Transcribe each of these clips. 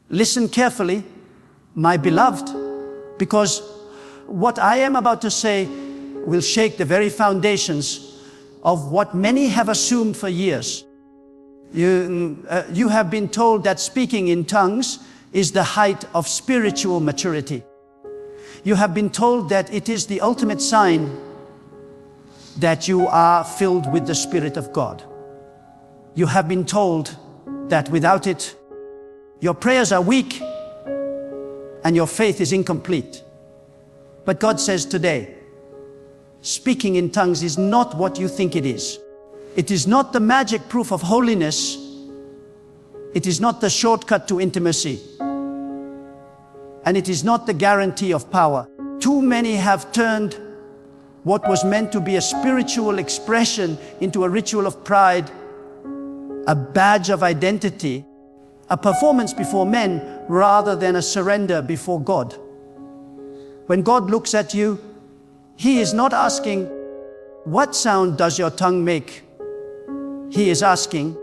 Listen carefully, my beloved, because what I am about to say will shake the very foundations of what many have assumed for years. You have been told that speaking in tongues is the height of spiritual maturity. You have been told that it is the ultimate sign that you are filled with the Spirit of God. You have been told that without it, your prayers are weak and your faith is incomplete. But God says today, speaking in tongues is not what you think it is. It is not the magic proof of holiness. It is not the shortcut to intimacy. And it is not the guarantee of power. Too many have turned what was meant to be a spiritual expression into a ritual of pride, a badge of identity, a performance before men rather than a surrender before God. When God looks at you, He is not asking, what sound does your tongue make? He is asking,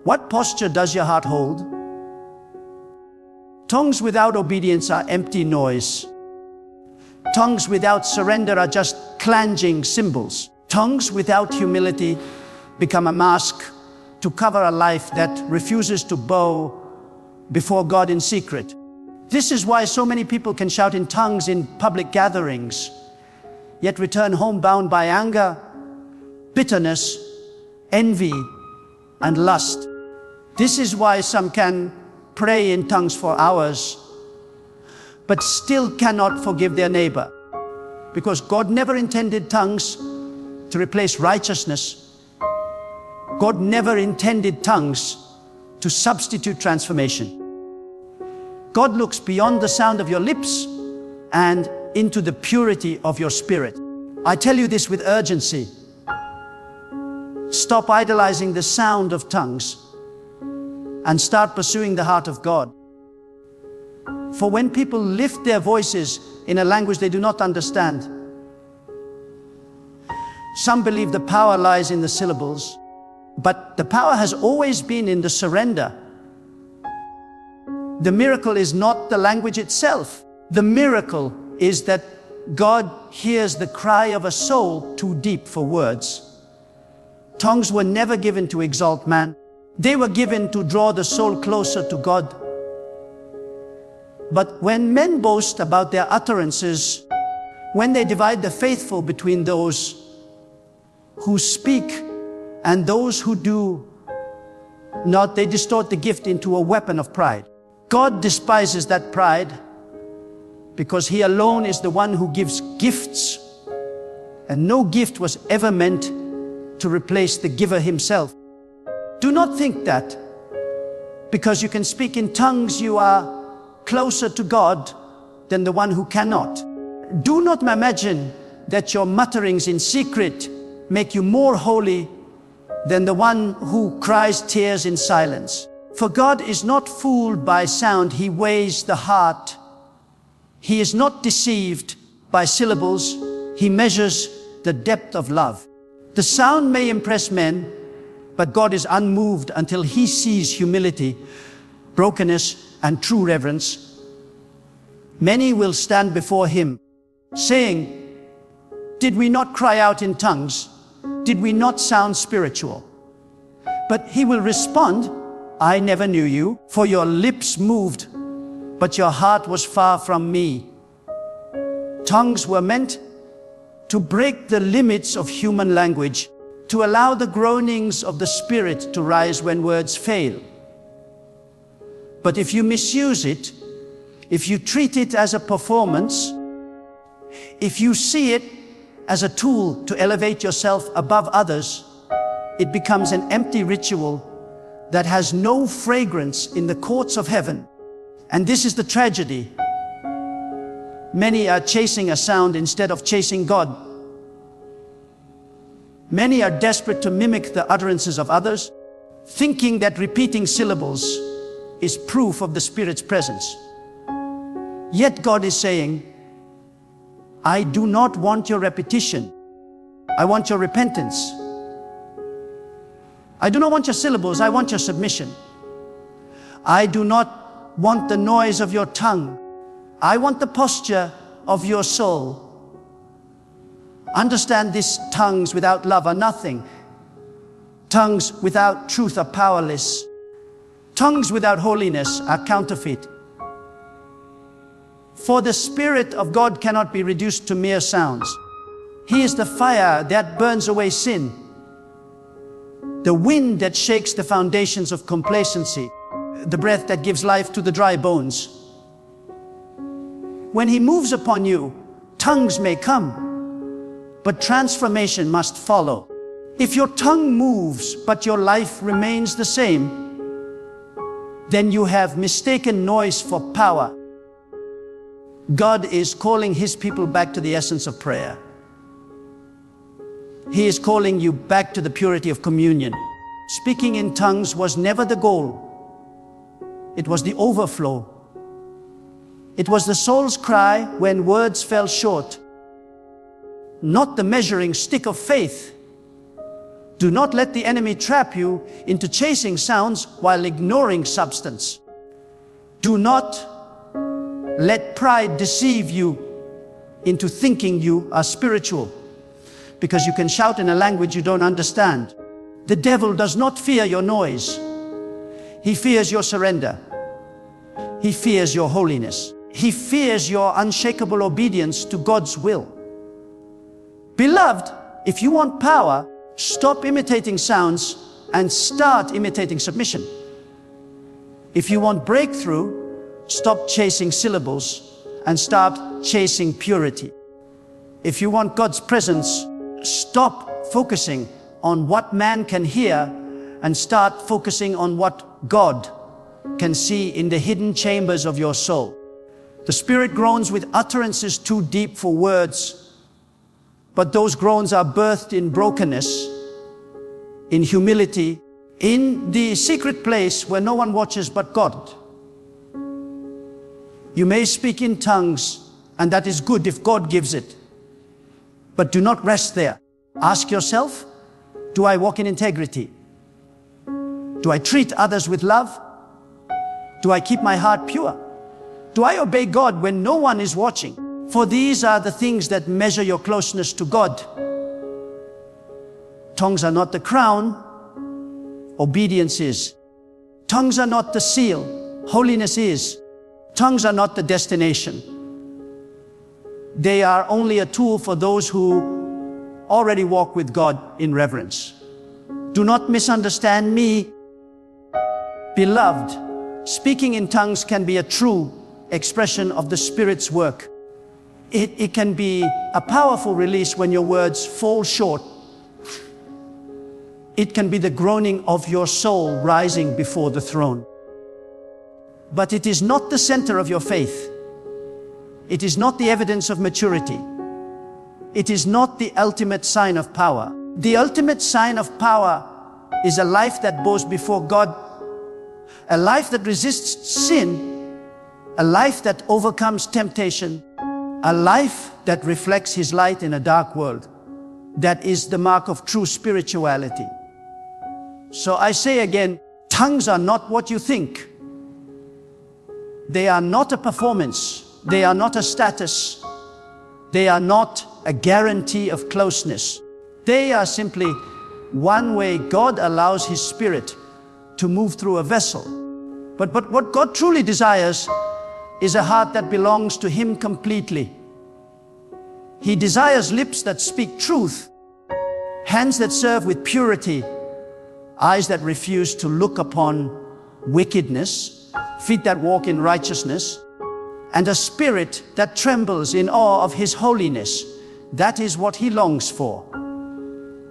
what posture does your heart hold? Tongues without obedience are empty noise. Tongues without surrender are just clanging cymbals. Tongues without humility become a mask to cover a life that refuses to bow before God in secret. This is why so many people can shout in tongues in public gatherings, yet return home bound by anger, bitterness, envy, and lust. This is why some can pray in tongues for hours, but still cannot forgive their neighbor, because God never intended tongues to replace righteousness. God never intended tongues to substitute transformation. God looks beyond the sound of your lips and into the purity of your spirit. I tell you this with urgency. Stop idolizing the sound of tongues and start pursuing the heart of God. For when people lift their voices in a language they do not understand, some believe the power lies in the syllables, but the power has always been in the surrender. The miracle is not the language itself. The miracle is that God hears the cry of a soul too deep for words. Tongues were never given to exalt man. They were given to draw the soul closer to God. But when men boast about their utterances, when they divide the faithful between those who speak and those who do not, they distort the gift into a weapon of pride. God despises that pride because He alone is the one who gives gifts, and no gift was ever meant to replace the giver Himself. Do not think that because you can speak in tongues you are closer to God than the one who cannot. Do not imagine that your mutterings in secret make you more holy than the one who cries tears in silence. For God is not fooled by sound, He weighs the heart. He is not deceived by syllables, He measures the depth of love. The sound may impress men, but God is unmoved until He sees humility, brokenness, and true reverence. Many will stand before Him, saying, "Did we not cry out in tongues? Did we not sound spiritual?" But He will respond, "I never knew you, for your lips moved, but your heart was far from me." Tongues were meant to break the limits of human language, to allow the groanings of the Spirit to rise when words fail. But if you misuse it, if you treat it as a performance, if you see it as a tool to elevate yourself above others, it becomes an empty ritual that has no fragrance in the courts of heaven. And this is the tragedy. Many are chasing a sound instead of chasing God. Many are desperate to mimic the utterances of others, thinking that repeating syllables is proof of the Spirit's presence. Yet God is saying, "I do not want your repetition. I want your repentance. I do not want your syllables, I want your submission. I do not want the noise of your tongue. I want the posture of your soul. Understand this: tongues without love are nothing. Tongues without truth are powerless. Tongues without holiness are counterfeit. For the Spirit of God cannot be reduced to mere sounds. He is the fire that burns away sin, the wind that shakes the foundations of complacency, the breath that gives life to the dry bones. When He moves upon you, tongues may come, but transformation must follow. If your tongue moves, but your life remains the same, then you have mistaken noise for power. God is calling His people back to the essence of prayer. He is calling you back to the purity of communion. Speaking in tongues was never the goal. It was the overflow. It was the soul's cry when words fell short, not the measuring stick of faith. Do not let the enemy trap you into chasing sounds while ignoring substance. Do not let pride deceive you into thinking you are spiritual because you can shout in a language you don't understand. The devil does not fear your noise. He fears your surrender. He fears your holiness. He fears your unshakable obedience to God's will. Beloved, if you want power, stop imitating sounds and start imitating submission. If you want breakthrough, stop chasing syllables and start chasing purity. If you want God's presence, stop focusing on what man can hear and start focusing on what God can see in the hidden chambers of your soul. The Spirit groans with utterances too deep for words, but those groans are birthed in brokenness, in humility, in the secret place where no one watches but God. You may speak in tongues, and that is good if God gives it. But do not rest there. Ask yourself, do I walk in integrity? Do I treat others with love? Do I keep my heart pure? Do I obey God when no one is watching? For these are the things that measure your closeness to God. Tongues are not the crown, obedience is. Tongues are not the seal, holiness is. Tongues are not the destination. They are only a tool for those who already walk with God in reverence. Do not misunderstand me. Beloved, speaking in tongues can be a true expression of the Spirit's work. It can be a powerful release when your words fall short. It can be the groaning of your soul rising before the throne. But it is not the center of your faith. It is not the evidence of maturity. It is not the ultimate sign of power. The ultimate sign of power is a life that bows before God, a life that resists sin, a life that overcomes temptation, a life that reflects His light in a dark world. That is the mark of true spirituality. So I say again, tongues are not what you think. They are not a performance. They are not a status. They are not a guarantee of closeness. They are simply one way God allows His Spirit to move through a vessel. But what God truly desires is a heart that belongs to Him completely. He desires lips that speak truth, hands that serve with purity, eyes that refuse to look upon wickedness, feet that walk in righteousness, and a spirit that trembles in awe of His holiness. That is what He longs for.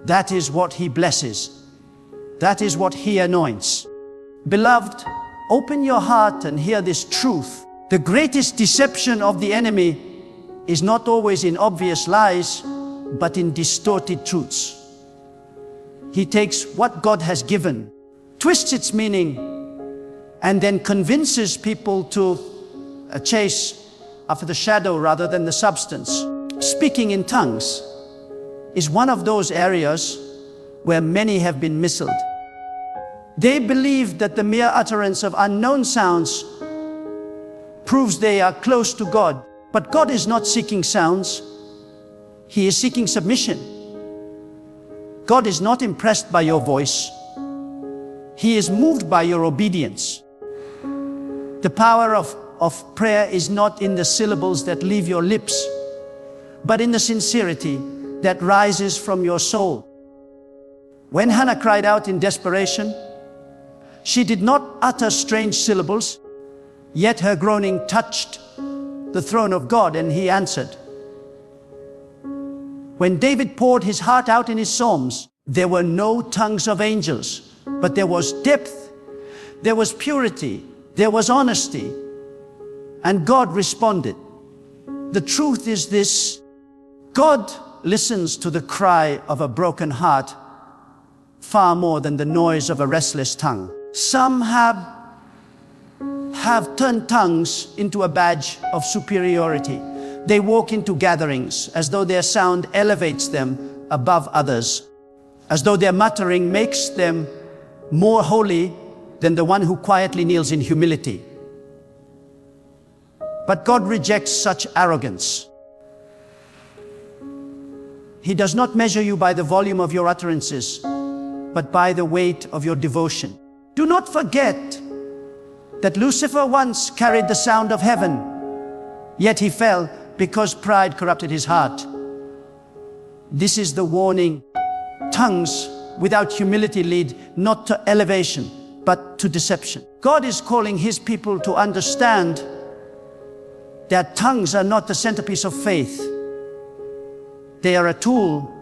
That is what He blesses. That is what He anoints. Beloved, open your heart and hear this truth. The greatest deception of the enemy is not always in obvious lies, but in distorted truths. He takes what God has given, twists its meaning, and then convinces people to chase after the shadow rather than the substance. Speaking in tongues is one of those areas where many have been misled. They believe that the mere utterance of unknown sounds proves they are close to God. But God is not seeking sounds. He is seeking submission. God is not impressed by your voice. He is moved by your obedience. The power of prayer is not in the syllables that leave your lips, but in the sincerity that rises from your soul. When Hannah cried out in desperation, she did not utter strange syllables, yet her groaning touched the throne of God, and He answered. When David poured his heart out in his psalms, there were no tongues of angels, but there was depth, there was purity, there was honesty, and God responded. The truth is this: God listens to the cry of a broken heart far more than the noise of a restless tongue. Some have turned tongues into a badge of superiority. They walk into gatherings as though their sound elevates them above others, as though their muttering makes them more holy than the one who quietly kneels in humility. But God rejects such arrogance. He does not measure you by the volume of your utterances, but by the weight of your devotion. Do not forget that Lucifer once carried the sound of heaven, yet he fell because pride corrupted his heart. This is the warning. Tongues without humility lead not to elevation, but to deception. God is calling His people to understand that tongues are not the centerpiece of faith. They are a tool,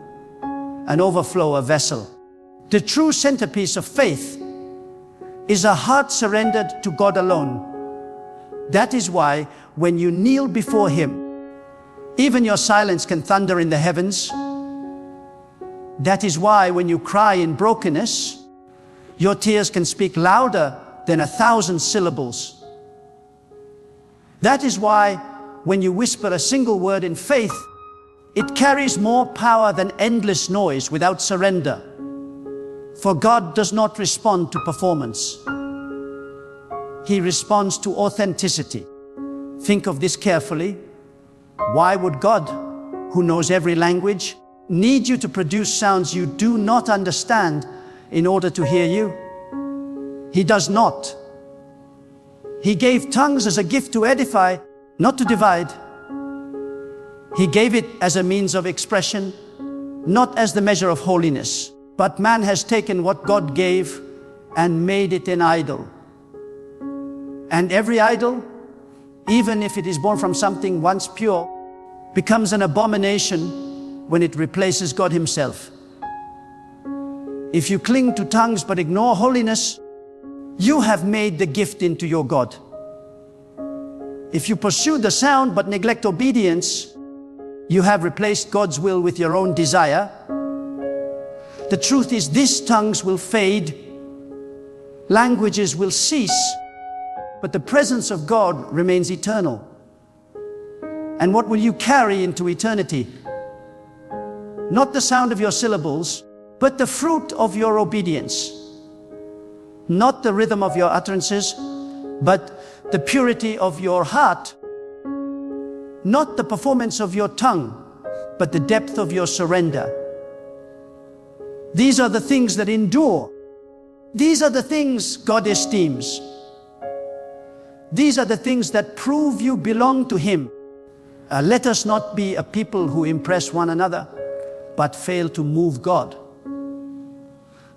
an overflow, a vessel. The true centerpiece of faith is a heart surrendered to God alone. That is why when you kneel before Him, even your silence can thunder in the heavens. That is why when you cry in brokenness, your tears can speak louder than 1,000 syllables. That is why when you whisper a single word in faith, it carries more power than endless noise without surrender. For God does not respond to performance. He responds to authenticity. Think of this carefully. Why would God, who knows every language, need you to produce sounds you do not understand in order to hear you? He does not. He gave tongues as a gift to edify, not to divide. He gave it as a means of expression, not as the measure of holiness. But man has taken what God gave and made it an idol. And every idol, even if it is born from something once pure, becomes an abomination when it replaces God Himself. If you cling to tongues but ignore holiness, you have made the gift into your God. If you pursue the sound but neglect obedience, you have replaced God's will with your own desire. The truth is this: tongues will fade, languages will cease, but the presence of God remains eternal. And what will you carry into eternity? Not the sound of your syllables, but the fruit of your obedience. Not the rhythm of your utterances, but the purity of your heart. Not the performance of your tongue, but the depth of your surrender. These are the things that endure. These are the things God esteems. These are the things that prove you belong to Him. Let us not be a people who impress one another, but fail to move God.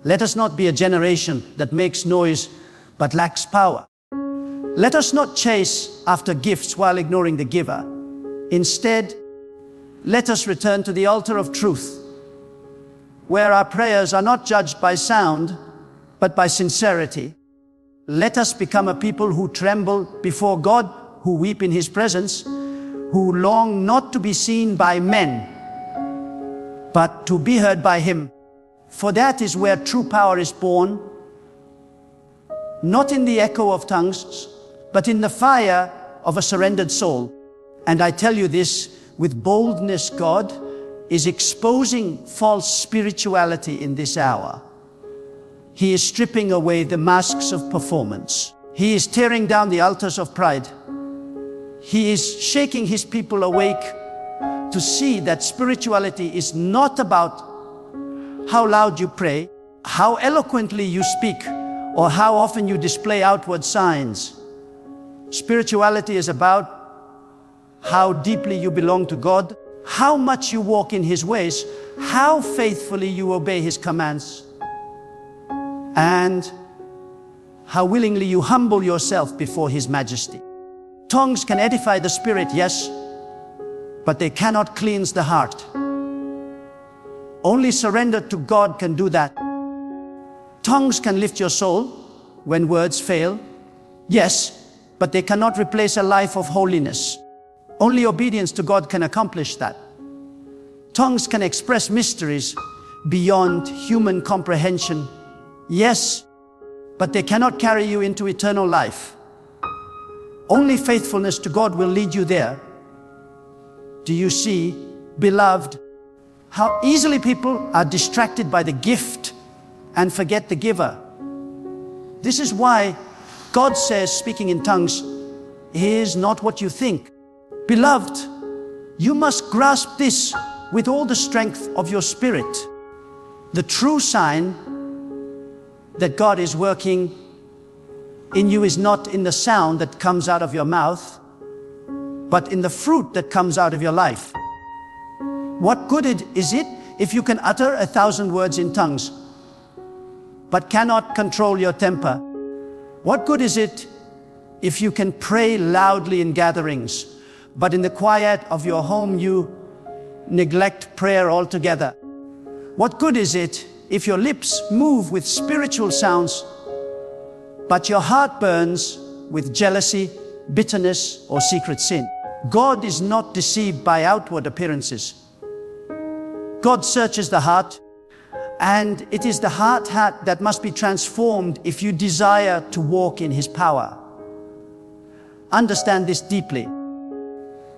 Let us not be a generation that makes noise, but lacks power. Let us not chase after gifts while ignoring the giver. Instead, let us return to the altar of truth, where our prayers are not judged by sound, but by sincerity. Let us become a people who tremble before God, who weep in His presence, who long not to be seen by men, but to be heard by Him. For that is where true power is born, not in the echo of tongues, but in the fire of a surrendered soul. And I tell you this with boldness: God is exposing false spirituality in this hour. He is stripping away the masks of performance. He is tearing down the altars of pride. He is shaking his people awake to see that spirituality is not about how loud you pray, how eloquently you speak, or how often you display outward signs. Spirituality is about how deeply you belong to God, how much you walk in His ways, how faithfully you obey His commands, and how willingly you humble yourself before His majesty. Tongues can edify the spirit, yes, but they cannot cleanse the heart. Only surrender to God can do that. Tongues can lift your soul when words fail, yes, but they cannot replace a life of holiness. Only obedience to God can accomplish that. Tongues can express mysteries beyond human comprehension, yes, but they cannot carry you into eternal life. Only faithfulness to God will lead you there. Do you see, beloved, how easily people are distracted by the gift and forget the giver? This is why God says, speaking in tongues is not what you think. Beloved, you must grasp this with all the strength of your spirit. The true sign that God is working in you is not in the sound that comes out of your mouth, but in the fruit that comes out of your life. What good is it if you can utter 1,000 words in tongues, but cannot control your temper? What good is it if you can pray loudly in gatherings, but in the quiet of your home you neglect prayer altogether? What good is it if your lips move with spiritual sounds, but your heart burns with jealousy, bitterness, or secret sin? God is not deceived by outward appearances. God searches the heart, and it is the heart that must be transformed if you desire to walk in His power. Understand this deeply.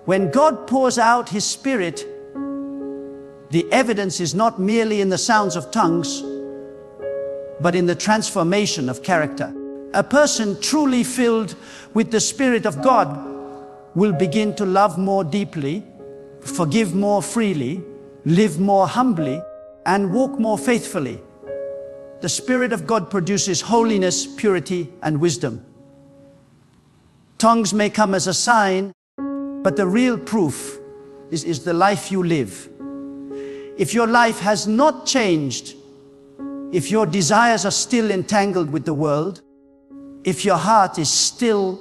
When God pours out His Spirit, the evidence is not merely in the sounds of tongues, but in the transformation of character. A person truly filled with the Spirit of God will begin to love more deeply, forgive more freely, live more humbly, and walk more faithfully. The Spirit of God produces holiness, purity, and wisdom. Tongues may come as a sign, but the real proof is the life you live. If your life has not changed, if your desires are still entangled with the world, if your heart is still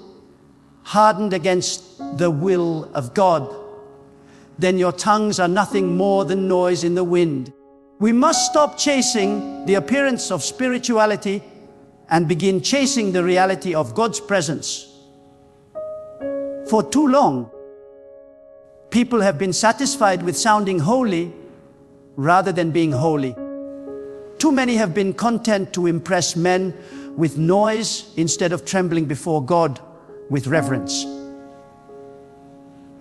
hardened against the will of God, then your tongues are nothing more than noise in the wind. We must stop chasing the appearance of spirituality and begin chasing the reality of God's presence. For too long, people have been satisfied with sounding holy rather than being holy. Too many have been content to impress men with noise instead of trembling before God with reverence.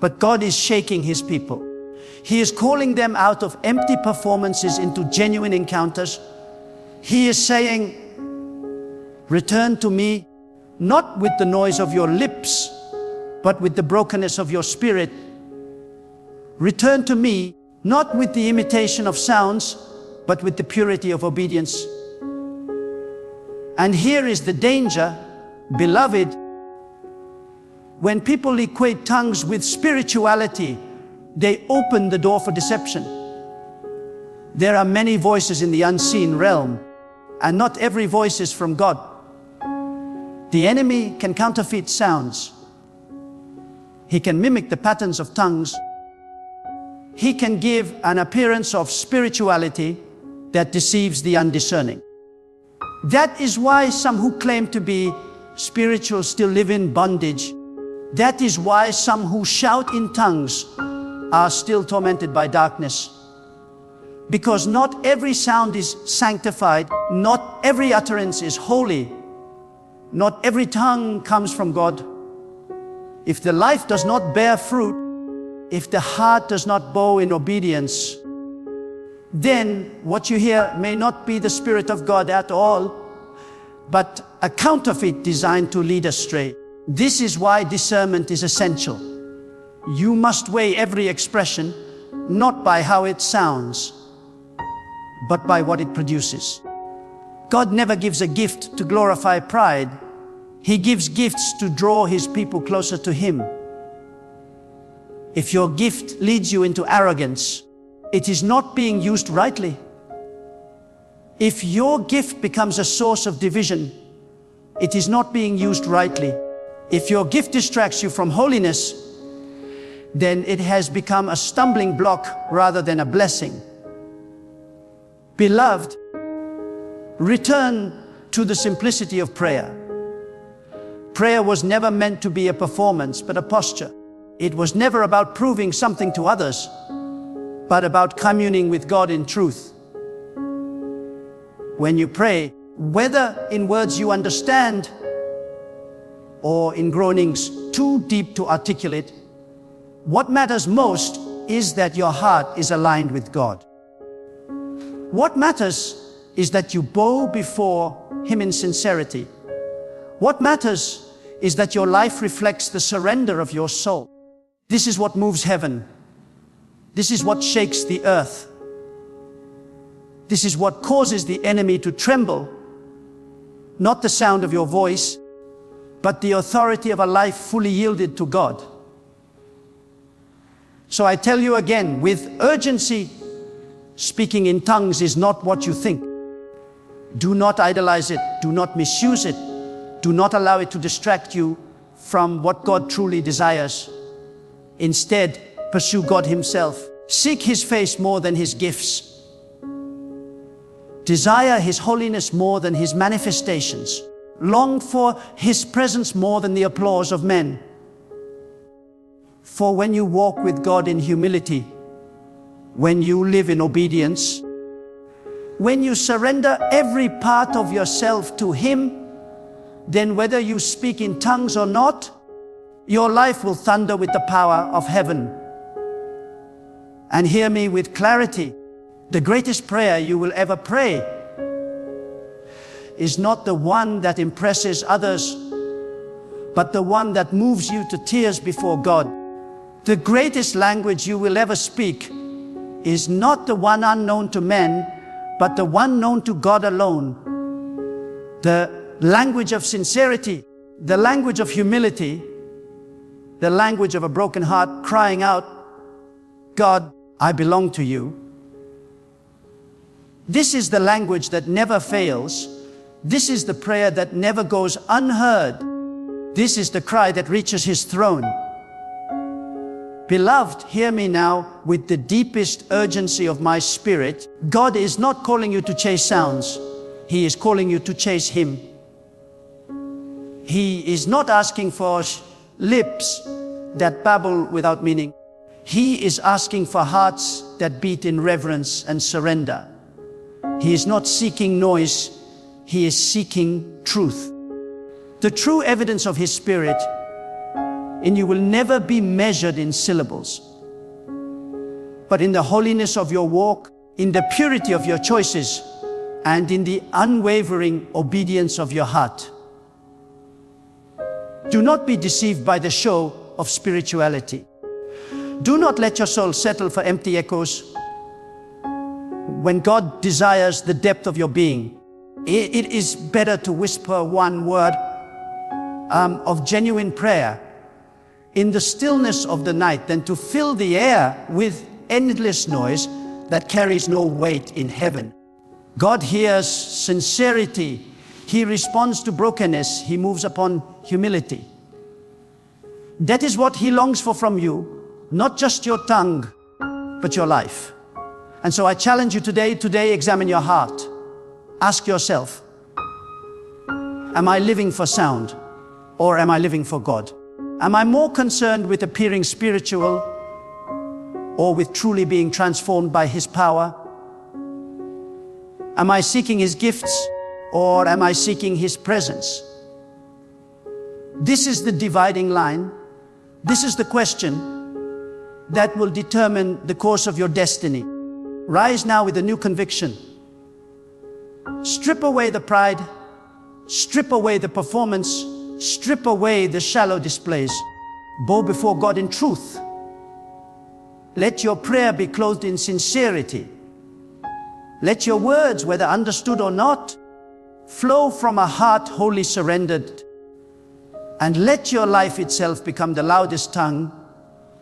But God is shaking His people. He is calling them out of empty performances into genuine encounters. He is saying, return to me, not with the noise of your lips, but with the brokenness of your spirit. Return to me, not with the imitation of sounds, but with the purity of obedience. And here is the danger, beloved. When people equate tongues with spirituality, they open the door for deception. There are many voices in the unseen realm, and not every voice is from God. The enemy can counterfeit sounds. He can mimic the patterns of tongues. He can give an appearance of spirituality that deceives the undiscerning. That is why some who claim to be spiritual still live in bondage. That is why some who shout in tongues are still tormented by darkness. Because not every sound is sanctified, not every utterance is holy, not every tongue comes from God. If the life does not bear fruit, if the heart does not bow in obedience, then what you hear may not be the Spirit of God at all. but a counterfeit designed to lead astray. This is why discernment is essential. You must weigh every expression, not by how it sounds, but by what it produces. God never gives a gift to glorify pride. He gives gifts to draw His people closer to Him. If your gift leads you into arrogance, it is not being used rightly. If your gift becomes a source of division, it is not being used rightly. If your gift distracts you from holiness, then it has become a stumbling block rather than a blessing. Beloved, return to the simplicity of prayer. Prayer was never meant to be a performance, but a posture. It was never about proving something to others, but about communing with God in truth. When you pray, whether in words you understand or in groanings too deep to articulate, what matters most is that your heart is aligned with God. What matters is that you bow before Him in sincerity. What matters is that your life reflects the surrender of your soul. This is what moves heaven. This is what shakes the earth. This is what causes the enemy to tremble. Not the sound of your voice, but the authority of a life fully yielded to God. So I tell you again, with urgency, speaking in tongues is not what you think. Do not idolize it. Do not misuse it. Do not allow it to distract you from what God truly desires. Instead, pursue God Himself. Seek His face more than His gifts. Desire His holiness more than His manifestations. Long for His presence more than the applause of men. For when you walk with God in humility, when you live in obedience, when you surrender every part of yourself to Him, then whether you speak in tongues or not, your life will thunder with the power of heaven. And hear me with clarity. The greatest prayer you will ever pray is not the one that impresses others, but the one that moves you to tears before God. The greatest language you will ever speak is not the one unknown to men, but the one known to God alone. The language of sincerity, the language of humility, the language of a broken heart crying out, God, I belong to you. This is the language that never fails. This is the prayer that never goes unheard. This is the cry that reaches His throne. Beloved, hear me now with the deepest urgency of my spirit. God is not calling you to chase sounds. He is calling you to chase Him. He is not asking for lips that babble without meaning. He is asking for hearts that beat in reverence and surrender. He is not seeking noise. He is seeking truth. The true evidence of His Spirit in you will never be measured in syllables, but in the holiness of your walk, in the purity of your choices, and in the unwavering obedience of your heart. Do not be deceived by the show of spirituality. Do not let your soul settle for empty echoes. When God desires the depth of your being, it is better to whisper one word of genuine prayer in the stillness of the night than to fill the air with endless noise that carries no weight in heaven. God hears sincerity. He responds to brokenness. He moves upon humility. That is what He longs for from you, not just your tongue, but your life. And so I challenge you today, examine your heart. Ask yourself, am I living for sound or am I living for God? Am I more concerned with appearing spiritual or with truly being transformed by His power? Am I seeking His gifts or am I seeking His presence? This is the dividing line. This is the question that will determine the course of your destiny. Rise now with a new conviction. Strip away the pride, Strip away the performance. Strip away the shallow displays. Bow before God in truth. Let your prayer be clothed in sincerity. Let your words, whether understood or not, flow from a heart wholly surrendered. And let your life itself become the loudest tongue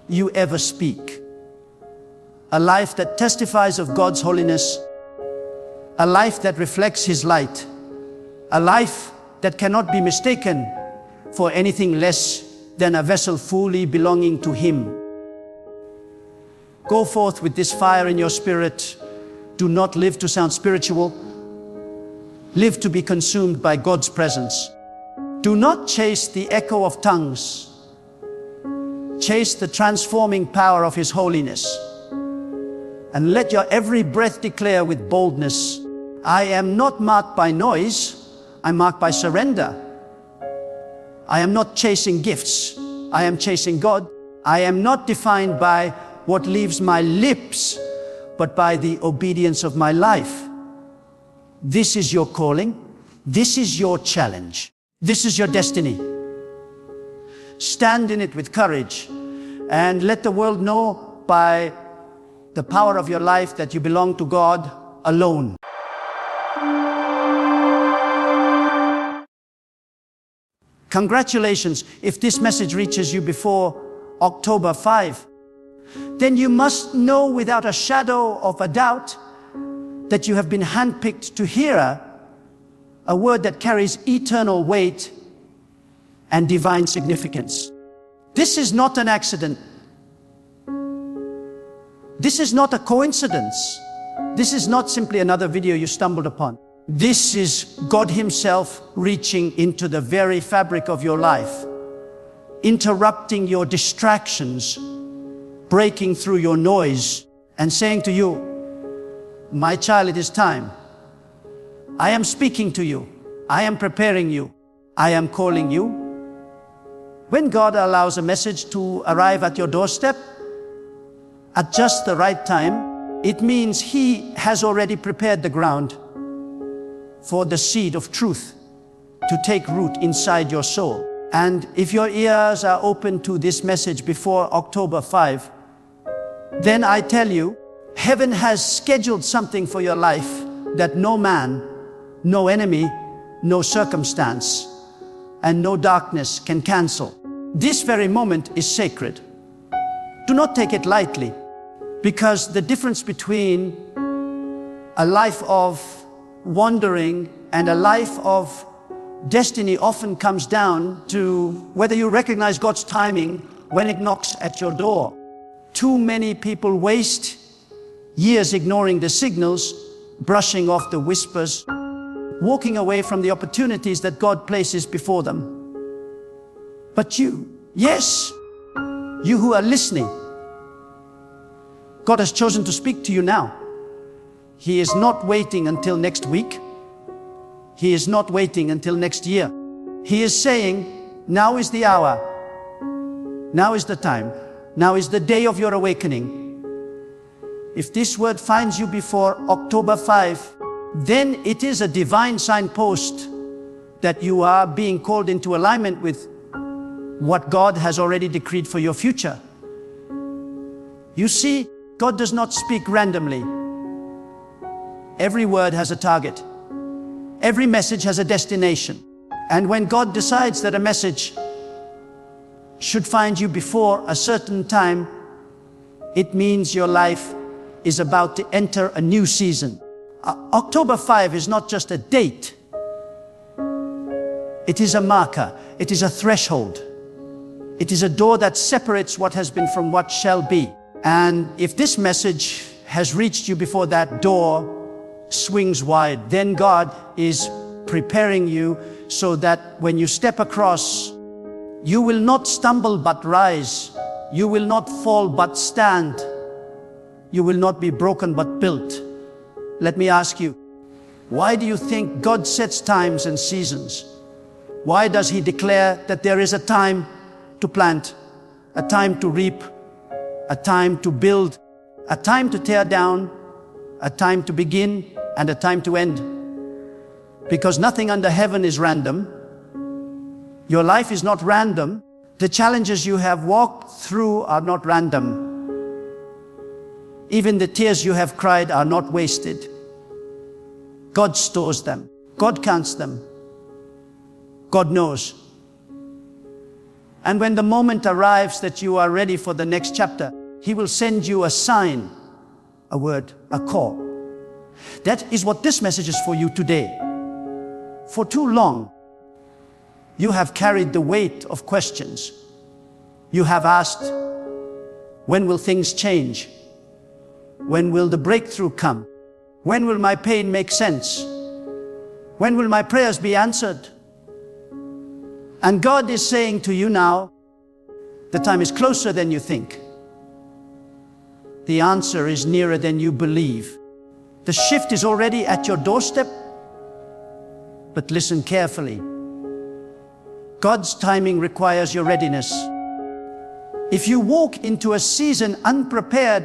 you ever speak. A life that testifies of God's holiness. A life that reflects His light. A life that cannot be mistaken for anything less than a vessel fully belonging to Him. Go forth with this fire in your spirit. Do not live to sound spiritual. Live to be consumed by God's presence. Do not chase the echo of tongues. Chase the transforming power of His holiness. And let your every breath declare with boldness, I am not marked by noise, I'm marked by surrender. I am not chasing gifts, I am chasing God. I am not defined by what leaves my lips, but by the obedience of my life. This is your calling. This is your challenge. This is your destiny. Stand in it with courage and let the world know by the power of your life that you belong to God alone. Congratulations, if this message reaches you before October 5, then you must know without a shadow of a doubt that you have been handpicked to hear a word that carries eternal weight and divine significance. This is not an accident. This is not a coincidence. This is not simply another video you stumbled upon. This is God Himself reaching into the very fabric of your life, interrupting your distractions, breaking through your noise, and saying to you, my child, it is time. I am speaking to you. I am preparing you. I am calling you. When God allows a message to arrive at your doorstep at just the right time, it means He has already prepared the ground for the seed of truth to take root inside your soul. And if your ears are open to this message before October 5, then I tell you, heaven has scheduled something for your life that no man, no enemy, no circumstance, and no darkness can cancel. This very moment is sacred. Do not take it lightly, because the difference between a life of wandering and a life of destiny often comes down to whether you recognize God's timing when it knocks at your door. Too many people waste years ignoring the signals, brushing off the whispers, walking away from the opportunities that God places before them. But you, yes, you who are listening, God has chosen to speak to you now. He is not waiting until next week. He is not waiting until next year. He is saying, now is the hour. Now is the time. Now is the day of your awakening. If this word finds you before October 5, then it is a divine signpost that you are being called into alignment with what God has already decreed for your future. You see, God does not speak randomly. Every word has a target. Every message has a destination. And when God decides that a message should find you before a certain time, it means your life is about to enter a new season. October 5 is not just a date. It is a marker. It is a threshold. It is a door that separates what has been from what shall be. And if this message has reached you before that door swings wide, then God is preparing you so that when you step across, you will not stumble but rise. You will not fall but stand. You will not be broken but built. Let me ask you, why do you think God sets times and seasons? Why does He declare that there is a time to plant, a time to reap, a time to build, a time to tear down, a time to begin, and a time to end? Because nothing under heaven is random. Your life is not random. The challenges you have walked through are not random. Even the tears you have cried are not wasted. God stores them. God counts them. God knows. And when the moment arrives that you are ready for the next chapter, He will send you a sign, a word, a call. That is what this message is for you today. For too long, you have carried the weight of questions. You have asked, when will things change? When will the breakthrough come? When will my pain make sense? When will my prayers be answered? And God is saying to you now, the time is closer than you think. The answer is nearer than you believe. The shift is already at your doorstep. But listen carefully. God's timing requires your readiness. If you walk into a season unprepared,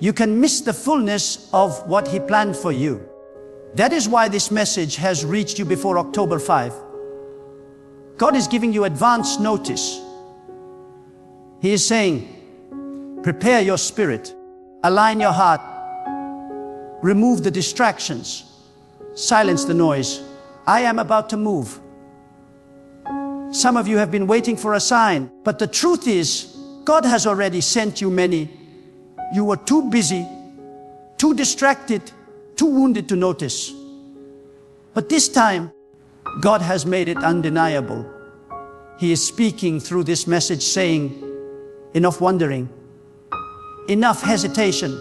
you can miss the fullness of what He planned for you. That is why this message has reached you before October 5. God is giving you advance notice. He is saying, prepare your spirit, align your heart, remove the distractions, silence the noise. I am about to move. Some of you have been waiting for a sign, but the truth is, God has already sent you many. You were too busy, too distracted, too wounded to notice. But this time, God has made it undeniable. He is speaking through this message saying, enough wondering, enough hesitation,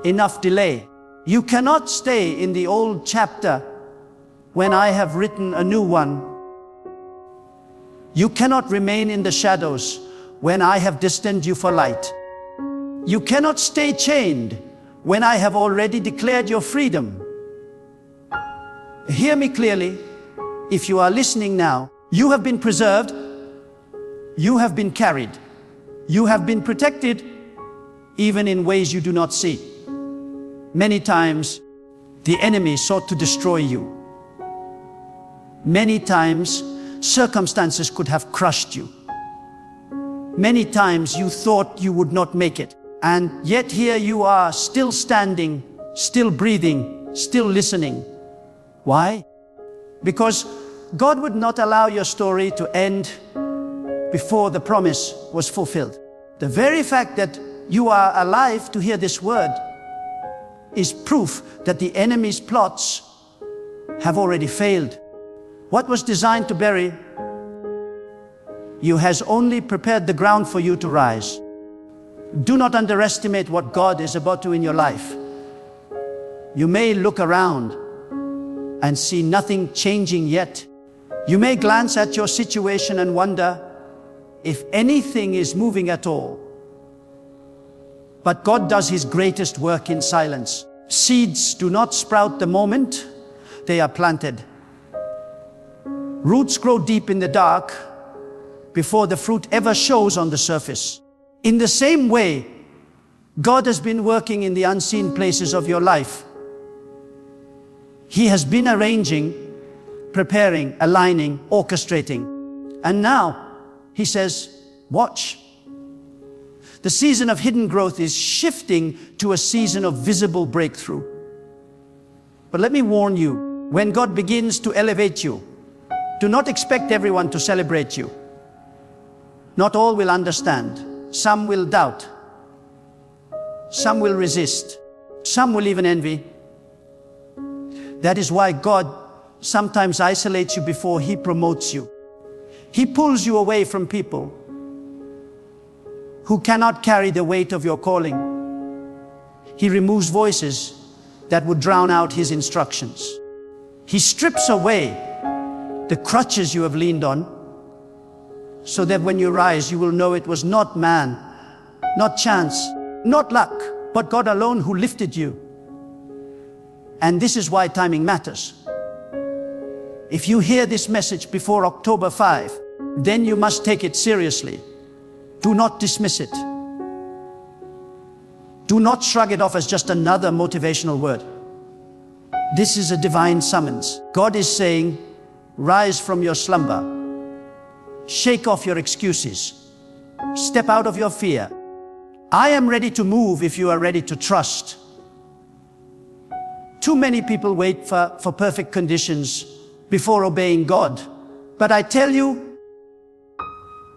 enough delay. You cannot stay in the old chapter when I have written a new one. You cannot remain in the shadows when I have destined you for light. You cannot stay chained when I have already declared your freedom. Hear me clearly. If you are listening now, you have been preserved, you have been carried, you have been protected, even in ways you do not see. Many times, the enemy sought to destroy you. Many times, circumstances could have crushed you. Many times, you thought you would not make it. And yet here you are, still standing, still breathing, still listening. Why? Because God would not allow your story to end before the promise was fulfilled. The very fact that you are alive to hear this word is proof that the enemy's plots have already failed. What was designed to bury you has only prepared the ground for you to rise. Do not underestimate what God is about to do in your life. You may look around and see nothing changing yet. You may glance at your situation and wonder if anything is moving at all. But God does His greatest work in silence. Seeds do not sprout the moment they are planted. Roots grow deep in the dark before the fruit ever shows on the surface. In the same way, God has been working in the unseen places of your life. He has been arranging, preparing, aligning, orchestrating. And now, He says, watch. The season of hidden growth is shifting to a season of visible breakthrough. But let me warn you, when God begins to elevate you, do not expect everyone to celebrate you. Not all will understand. Some will doubt. Some will resist. Some will even envy. That is why God sometimes isolates you before He promotes you. He pulls you away from people who cannot carry the weight of your calling. He removes voices that would drown out His instructions. He strips away the crutches you have leaned on, so that when you rise, you will know it was not man, not chance, not luck, but God alone who lifted you. And this is why timing matters. If you hear this message before October 5, then you must take it seriously. Do not dismiss it. Do not shrug it off as just another motivational word. This is a divine summons. God is saying, rise from your slumber. Shake off your excuses. Step out of your fear. I am ready to move if you are ready to trust. Too many people wait for perfect conditions before obeying God. But I tell you,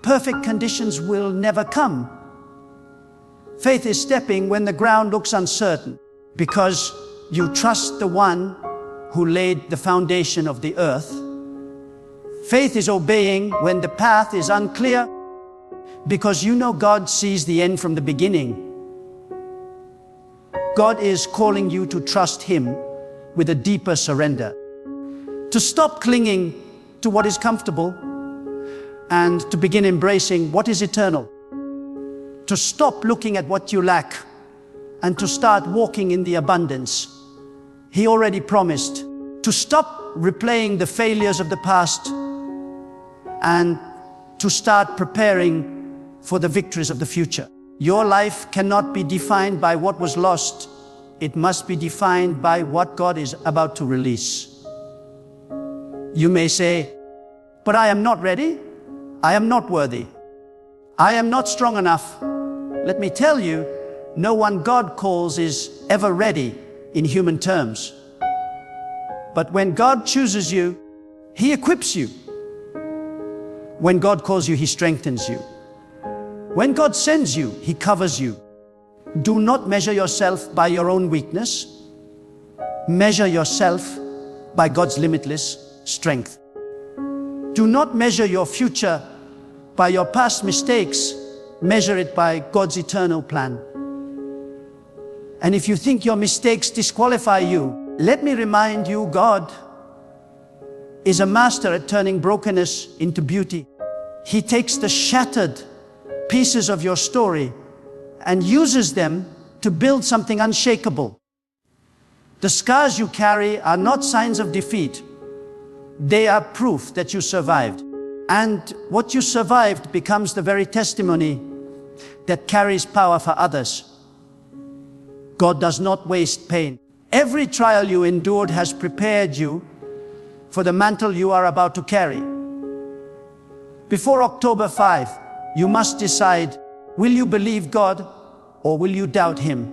perfect conditions will never come. Faith is stepping when the ground looks uncertain, because you trust the one who laid the foundation of the earth. Faith is obeying when the path is unclear, because you know God sees the end from the beginning. God is calling you to trust Him with a deeper surrender, to stop clinging to what is comfortable and to begin embracing what is eternal, to stop looking at what you lack and to start walking in the abundance He already promised, to stop replaying the failures of the past and to start preparing for the victories of the future. Your life cannot be defined by what was lost. It must be defined by what God is about to release. You may say, but I am not ready. I am not worthy. I am not strong enough. Let me tell you, no one God calls is ever ready in human terms. But when God chooses you, He equips you. When God calls you, He strengthens you. When God sends you, He covers you. Do not measure yourself by your own weakness. Measure yourself by God's limitless strength. Do not measure your future by your past mistakes. Measure it by God's eternal plan. And if you think your mistakes disqualify you, let me remind you, God is a master at turning brokenness into beauty. He takes the shattered pieces of your story and uses them to build something unshakable. The scars you carry are not signs of defeat. They are proof that you survived. And what you survived becomes the very testimony that carries power for others. God does not waste pain. Every trial you endured has prepared you for the mantle you are about to carry. Before October 5, you must decide, will you believe God or will you doubt Him?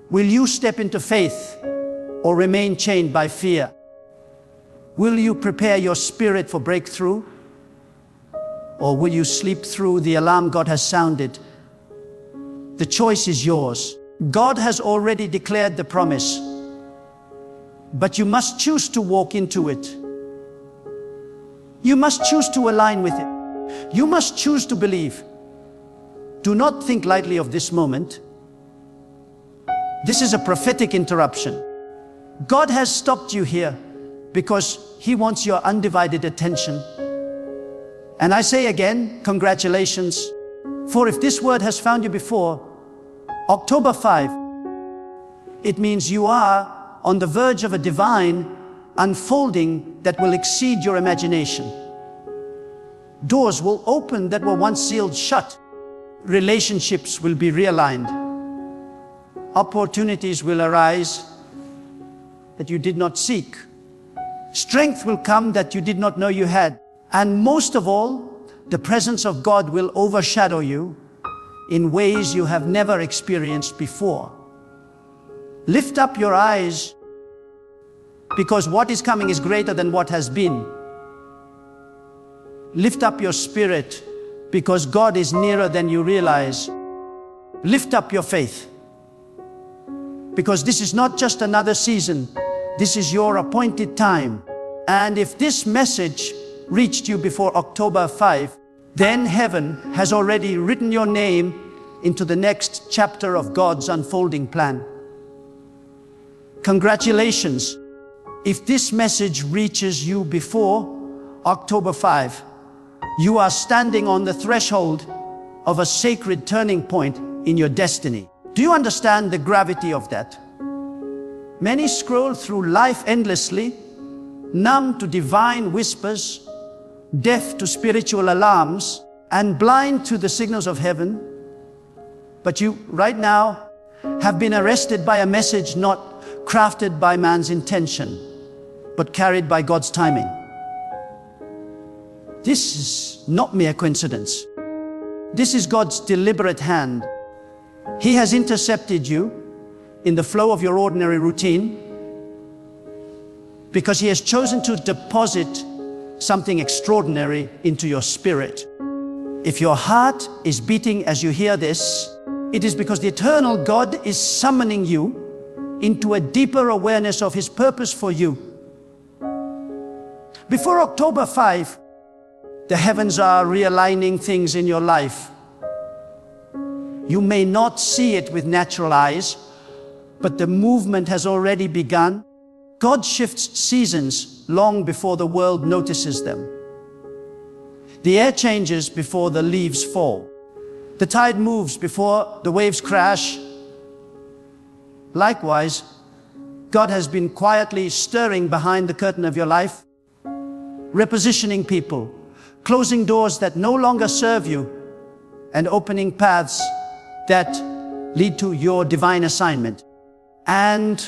Will you step into faith or remain chained by fear? Will you prepare your spirit for breakthrough or will you sleep through the alarm God has sounded? The choice is yours. God has already declared the promise, but you must choose to walk into it. You must choose to align with it. You must choose to believe. Do not think lightly of this moment. This is a prophetic interruption. God has stopped you here because He wants your undivided attention. And I say again, congratulations. For if this word has found you before October 5, it means you are on the verge of a divine unfolding that will exceed your imagination. Doors will open that were once sealed shut. Relationships will be realigned. Opportunities will arise that you did not seek. Strength will come that you did not know you had. And most of all, the presence of God will overshadow you in ways you have never experienced before. Lift up your eyes, because what is coming is greater than what has been. Lift up your spirit, because God is nearer than you realize. Lift up your faith, because this is not just another season, this is your appointed time. And if this message reached you before October 5, then heaven has already written your name into the next chapter of God's unfolding plan. Congratulations. If this message reaches you before October 5, you are standing on the threshold of a sacred turning point in your destiny. Do you understand the gravity of that? Many scroll through life endlessly, numb to divine whispers, deaf to spiritual alarms, and blind to the signals of heaven. But you, right now, have been arrested by a message not crafted by man's intention, but carried by God's timing. This is not mere coincidence. This is God's deliberate hand. He has intercepted you in the flow of your ordinary routine because He has chosen to deposit something extraordinary into your spirit. If your heart is beating as you hear this, it is because the eternal God is summoning you into a deeper awareness of His purpose for you. Before October 5, the heavens are realigning things in your life. You may not see it with natural eyes, but the movement has already begun. God shifts seasons long before the world notices them. The air changes before the leaves fall. The tide moves before the waves crash. Likewise, God has been quietly stirring behind the curtain of your life, repositioning people, closing doors that no longer serve you, and opening paths that lead to your divine assignment. And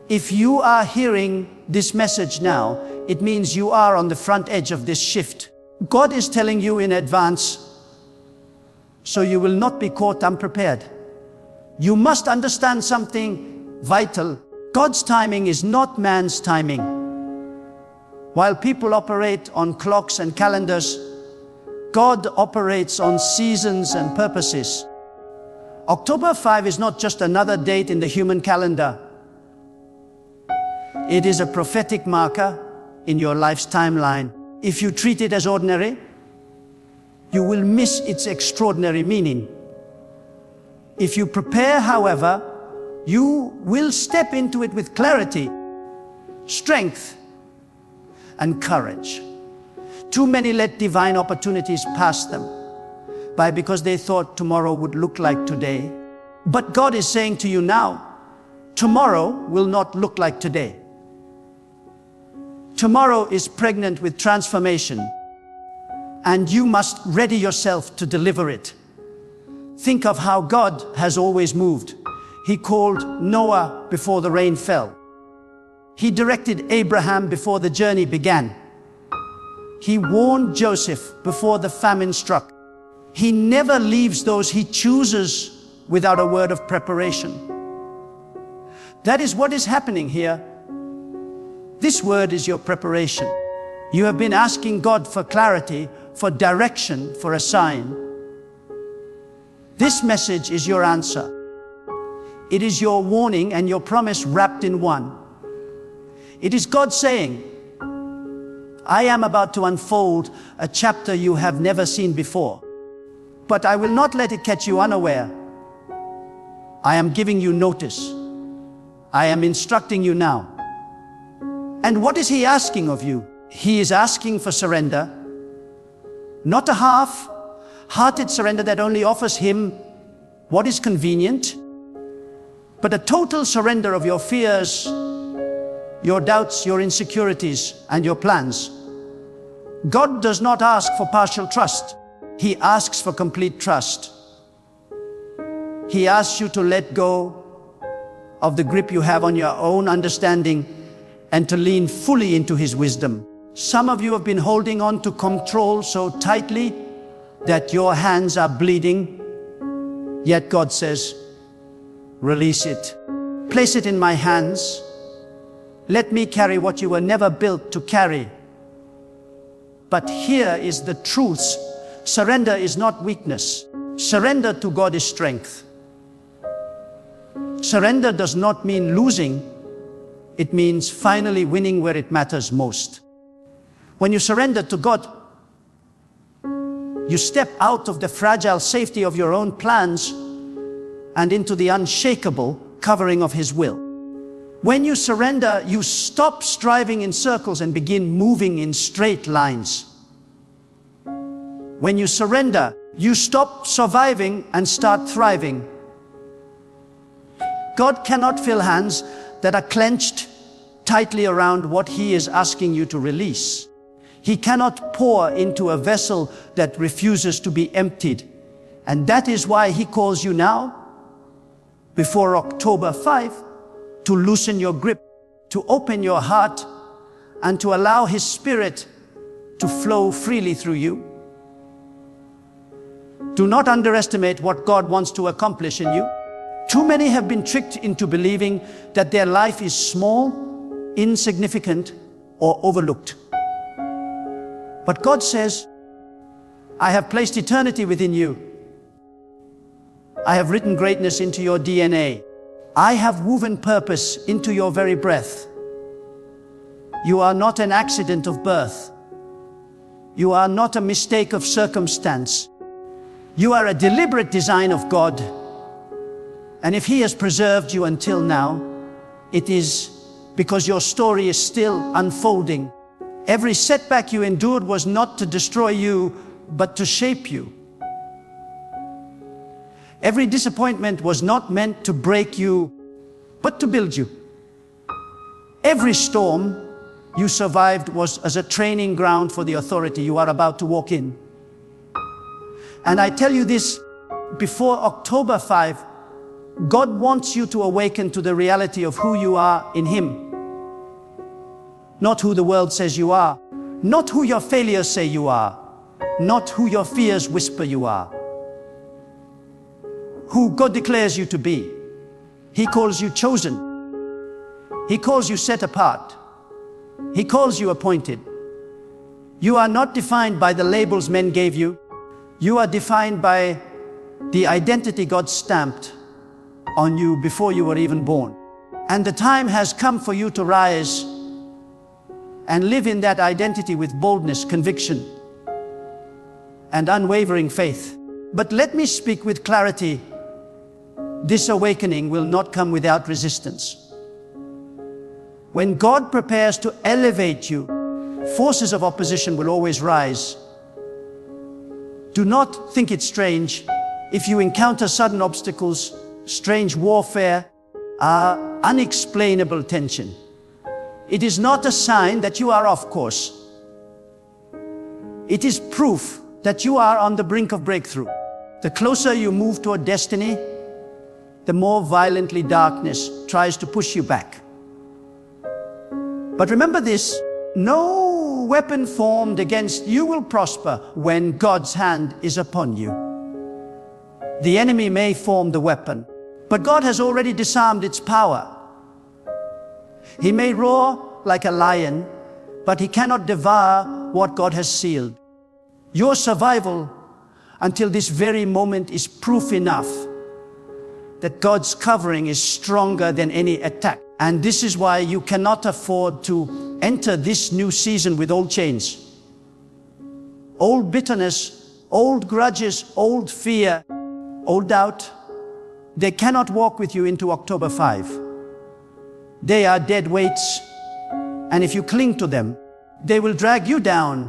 if you are hearing this message now, it means you are on the front edge of this shift. God is telling you in advance, so you will not be caught unprepared. You must understand something vital. God's timing is not man's timing. While people operate on clocks and calendars, God operates on seasons and purposes. October 5 is not just another date in the human calendar. It is a prophetic marker in your life's timeline. If you treat it as ordinary, you will miss its extraordinary meaning. If you prepare, however, you will step into it with clarity, strength, and courage. Too many let divine opportunities pass them by because they thought tomorrow would look like today. But God is saying to you now, tomorrow will not look like today. Tomorrow is pregnant with transformation, and you must ready yourself to deliver it. Think of how God has always moved. He called Noah before the rain fell. He directed Abraham before the journey began. He warned Joseph before the famine struck. He never leaves those He chooses without a word of preparation. That is what is happening here. This word is your preparation. You have been asking God for clarity, for direction, for a sign. This message is your answer. It is your warning and your promise wrapped in one. It is God saying, I am about to unfold a chapter you have never seen before, but I will not let it catch you unaware. I am giving you notice. I am instructing you now. And what is He asking of you? He is asking for surrender, not a half-hearted surrender that only offers Him what is convenient, but a total surrender of your fears, your doubts, your insecurities, and your plans. God does not ask for partial trust. He asks for complete trust. He asks you to let go of the grip you have on your own understanding and to lean fully into His wisdom. Some of you have been holding on to control so tightly that your hands are bleeding, yet God says, release it. Place it in my hands. Let me carry what you were never built to carry. But here is the truth. Surrender is not weakness. Surrender to God is strength. Surrender does not mean losing. It means finally winning where it matters most. When you surrender to God, you step out of the fragile safety of your own plans and into the unshakable covering of His will. When you surrender, you stop striving in circles and begin moving in straight lines. When you surrender, you stop surviving and start thriving. God cannot fill hands that are clenched tightly around what He is asking you to release. He cannot pour into a vessel that refuses to be emptied. And that is why He calls you now, before October 5, to loosen your grip, to open your heart, and to allow His Spirit to flow freely through you. Do not underestimate what God wants to accomplish in you. Too many have been tricked into believing that their life is small, insignificant, or overlooked. But God says, I have placed eternity within you. I have written greatness into your DNA. I have woven purpose into your very breath. You are not an accident of birth. You are not a mistake of circumstance. You are a deliberate design of God. And if He has preserved you until now, it is because your story is still unfolding. Every setback you endured was not to destroy you, but to shape you. Every disappointment was not meant to break you, but to build you. Every storm you survived was as a training ground for the authority you are about to walk in. And I tell you this, before October 5, God wants you to awaken to the reality of who you are in Him. Not who the world says you are, not who your failures say you are, not who your fears whisper you are. Who God declares you to be. He calls you chosen. He calls you set apart. He calls you appointed. You are not defined by the labels men gave you. You are defined by the identity God stamped on you before you were even born. And the time has come for you to rise and live in that identity with boldness, conviction, and unwavering faith. But let me speak with clarity. This awakening will not come without resistance. When God prepares to elevate you, forces of opposition will always rise. Do not think it strange if you encounter sudden obstacles, strange warfare, unexplainable tension. It is not a sign that you are off course. It is proof that you are on the brink of breakthrough. The closer you move toward destiny, the more violently darkness tries to push you back. But remember this, no weapon formed against you will prosper when God's hand is upon you. The enemy may form the weapon, but God has already disarmed its power. He may roar like a lion, but he cannot devour what God has sealed. Your survival until this very moment is proof enough that God's covering is stronger than any attack. And this is why you cannot afford to enter this new season with old chains. Old bitterness, old grudges, old fear, old doubt. They cannot walk with you into October 5. They are dead weights, and if you cling to them, they will drag you down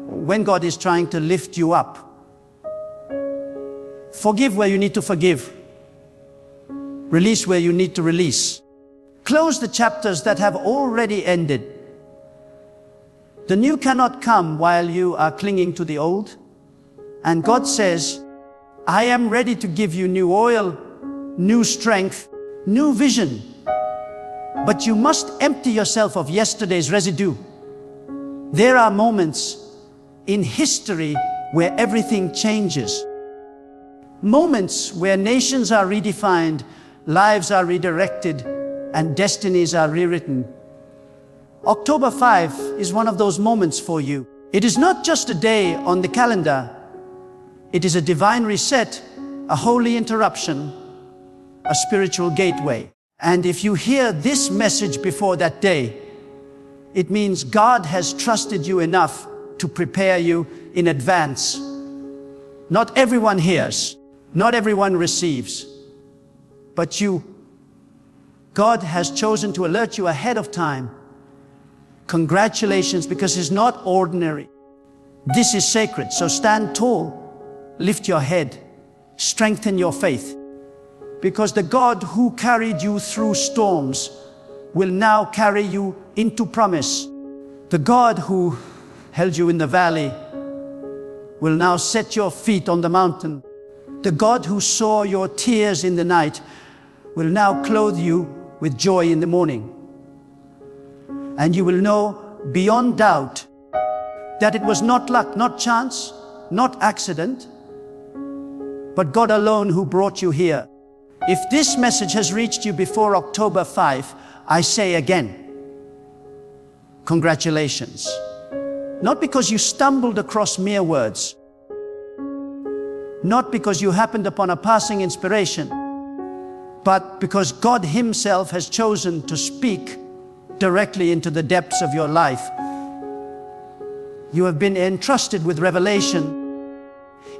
when God is trying to lift you up. Forgive where you need to forgive. Release where you need to release. Close the chapters that have already ended. The new cannot come while you are clinging to the old. And God says, I am ready to give you new oil, new strength, new vision. But you must empty yourself of yesterday's residue. There are moments in history where everything changes. Moments where nations are redefined, lives are redirected, and destinies are rewritten. October 5 is one of those moments for you. It is not just a day on the calendar. It is a divine reset, a holy interruption, a spiritual gateway. And if you hear this message before that day, it means God has trusted you enough to prepare you in advance. Not everyone hears, not everyone receives, but God has chosen to alert you ahead of time. Congratulations, because it's not ordinary. This is sacred, so stand tall, lift your head, strengthen your faith. Because the God who carried you through storms will now carry you into promise. The God who held you in the valley will now set your feet on the mountain. The God who saw your tears in the night will now clothe you with joy in the morning. And you will know beyond doubt that it was not luck, not chance, not accident, but God alone who brought you here. If this message has reached you before October 5, I say again, congratulations. Not because you stumbled across mere words, not because you happened upon a passing inspiration, but because God Himself has chosen to speak directly into the depths of your life. You have been entrusted with revelation,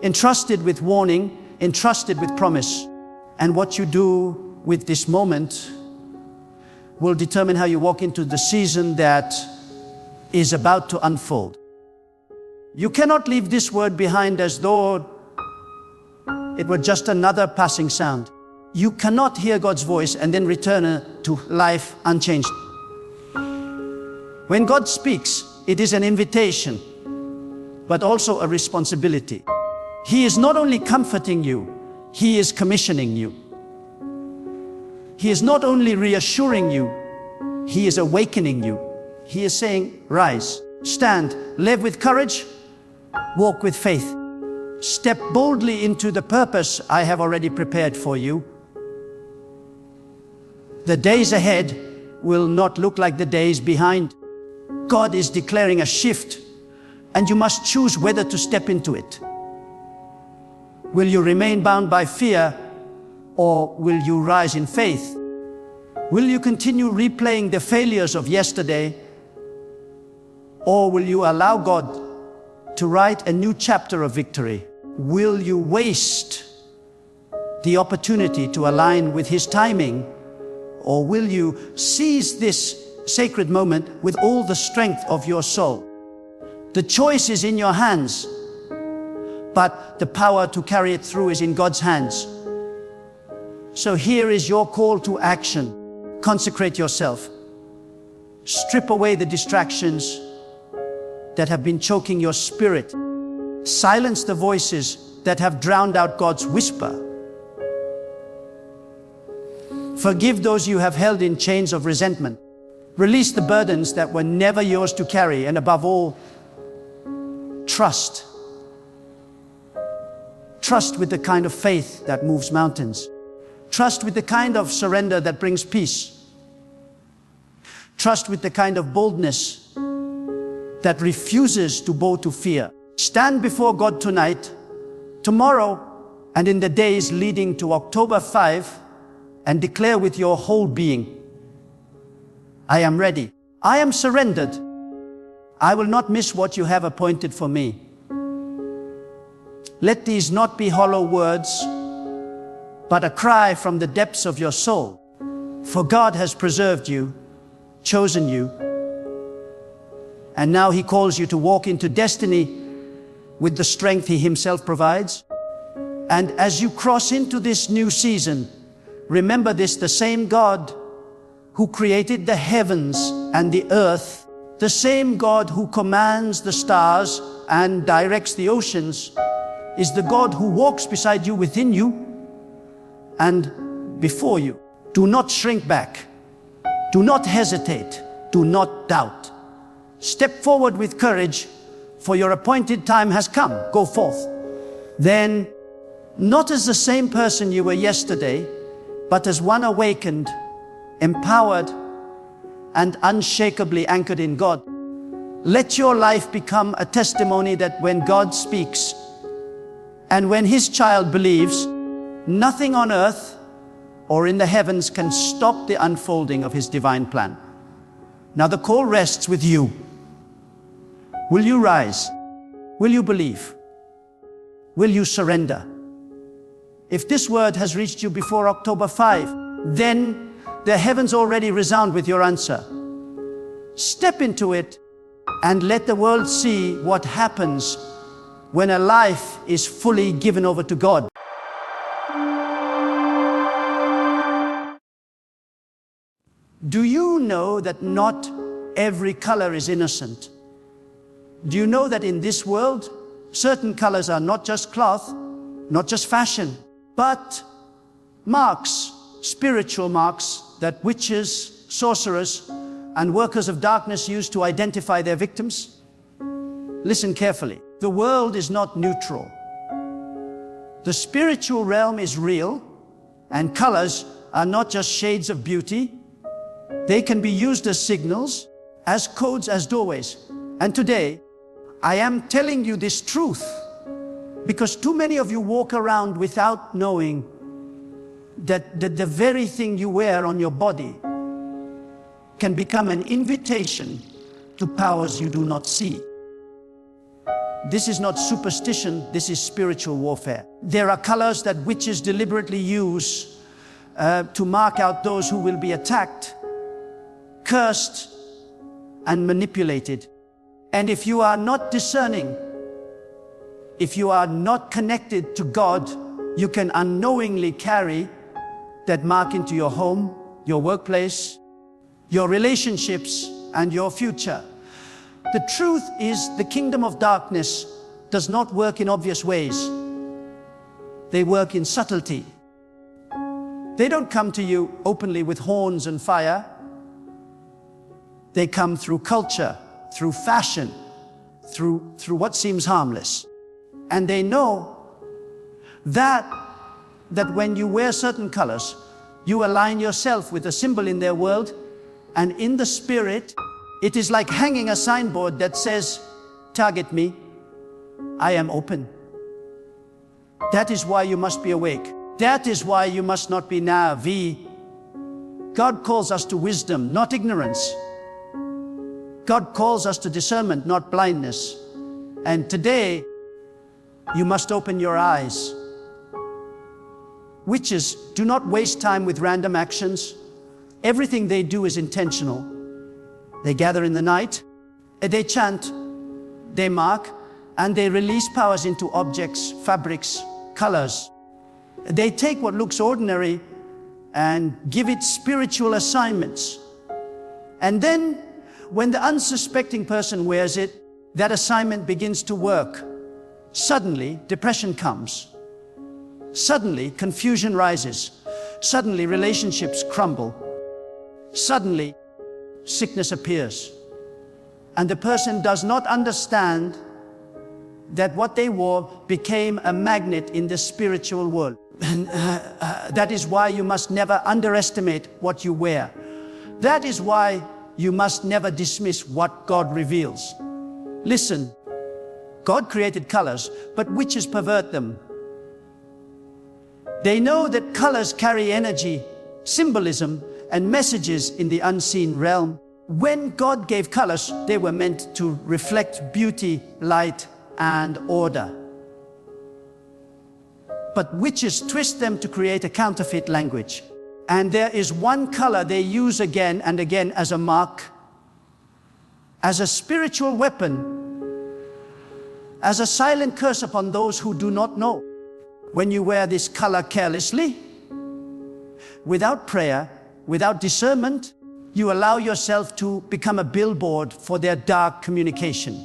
entrusted with warning, entrusted with promise. And what you do with this moment will determine how you walk into the season that is about to unfold. You cannot leave this word behind as though it were just another passing sound. You cannot hear God's voice and then return to life unchanged. When God speaks, it is an invitation, but also a responsibility. He is not only comforting you, He is commissioning you. He is not only reassuring you, He is awakening you. He is saying, rise, stand, live with courage, walk with faith. Step boldly into the purpose I have already prepared for you. The days ahead will not look like the days behind. God is declaring a shift, and you must choose whether to step into it. Will you remain bound by fear, or will you rise in faith? Will you continue replaying the failures of yesterday, or will you allow God to write a new chapter of victory? Will you waste the opportunity to align with His timing, or will you seize this sacred moment with all the strength of your soul? The choice is in your hands, but the power to carry it through is in God's hands. So here is your call to action. Consecrate yourself. Strip away the distractions that have been choking your spirit. Silence the voices that have drowned out God's whisper. Forgive those you have held in chains of resentment. Release the burdens that were never yours to carry, and above all, trust. Trust with the kind of faith that moves mountains. Trust with the kind of surrender that brings peace. Trust with the kind of boldness that refuses to bow to fear. Stand before God tonight, tomorrow, and in the days leading to October 5, and declare with your whole being, I am ready. I am surrendered. I will not miss what you have appointed for me. Let these not be hollow words, but a cry from the depths of your soul. For God has preserved you, chosen you, and now He calls you to walk into destiny with the strength He Himself provides. And as you cross into this new season, remember this: the same God who created the heavens and the earth, the same God who commands the stars and directs the oceans, is the God who walks beside you, within you, and before you. Do not shrink back. Do not hesitate. Do not doubt. Step forward with courage, for your appointed time has come. Go forth. Then, not as the same person you were yesterday, but as one awakened, empowered, and unshakably anchored in God. Let your life become a testimony that when God speaks, and when His child believes, nothing on earth or in the heavens can stop the unfolding of His divine plan. Now the call rests with you. Will you rise? Will you believe? Will you surrender? If this word has reached you before October 5, then the heavens already resound with your answer. Step into it and let the world see what happens when a life is fully given over to God. Do you know that not every color is innocent? Do you know that in this world, certain colors are not just cloth, not just fashion, but marks, spiritual marks that witches, sorcerers, and workers of darkness use to identify their victims? Listen carefully. The world is not neutral. The spiritual realm is real, and colors are not just shades of beauty. They can be used as signals, as codes, as doorways. And today, I am telling you this truth because too many of you walk around without knowing that the very thing you wear on your body can become an invitation to powers you do not see. This is not superstition, this is spiritual warfare. There are colors that witches deliberately use to mark out those who will be attacked, cursed, and manipulated. And if you are not discerning, if you are not connected to God, you can unknowingly carry that mark into your home, your workplace, your relationships, and your future. The truth is, the kingdom of darkness does not work in obvious ways. They work in subtlety. They don't come to you openly with horns and fire. They come through culture, through fashion, through what seems harmless. And they know that when you wear certain colors, you align yourself with a symbol in their world, and in the spirit, it is like hanging a signboard that says, "Target me, I am open." That is why you must be awake. That is why you must not be naive. God calls us to wisdom, not ignorance. God calls us to discernment, not blindness. And today, you must open your eyes. Witches do not waste time with random actions. Everything they do is intentional. They gather in the night, they chant, they mark, and they release powers into objects, fabrics, colors. They take what looks ordinary and give it spiritual assignments. And then, when the unsuspecting person wears it, that assignment begins to work. Suddenly, depression comes. Suddenly, confusion rises. Suddenly, relationships crumble. Suddenly, sickness appears. And the person does not understand that what they wore became a magnet in the spiritual world. And that is why you must never underestimate what you wear. That is why you must never dismiss what God reveals. Listen, God created colors, but witches pervert them. They know that colors carry energy, symbolism, and messages in the unseen realm. When God gave colors, they were meant to reflect beauty, light, and order. But witches twist them to create a counterfeit language. And there is one color they use again and again as a mark, as a spiritual weapon, as a silent curse upon those who do not know. When you wear this color carelessly, without prayer, without discernment, you allow yourself to become a billboard for their dark communication.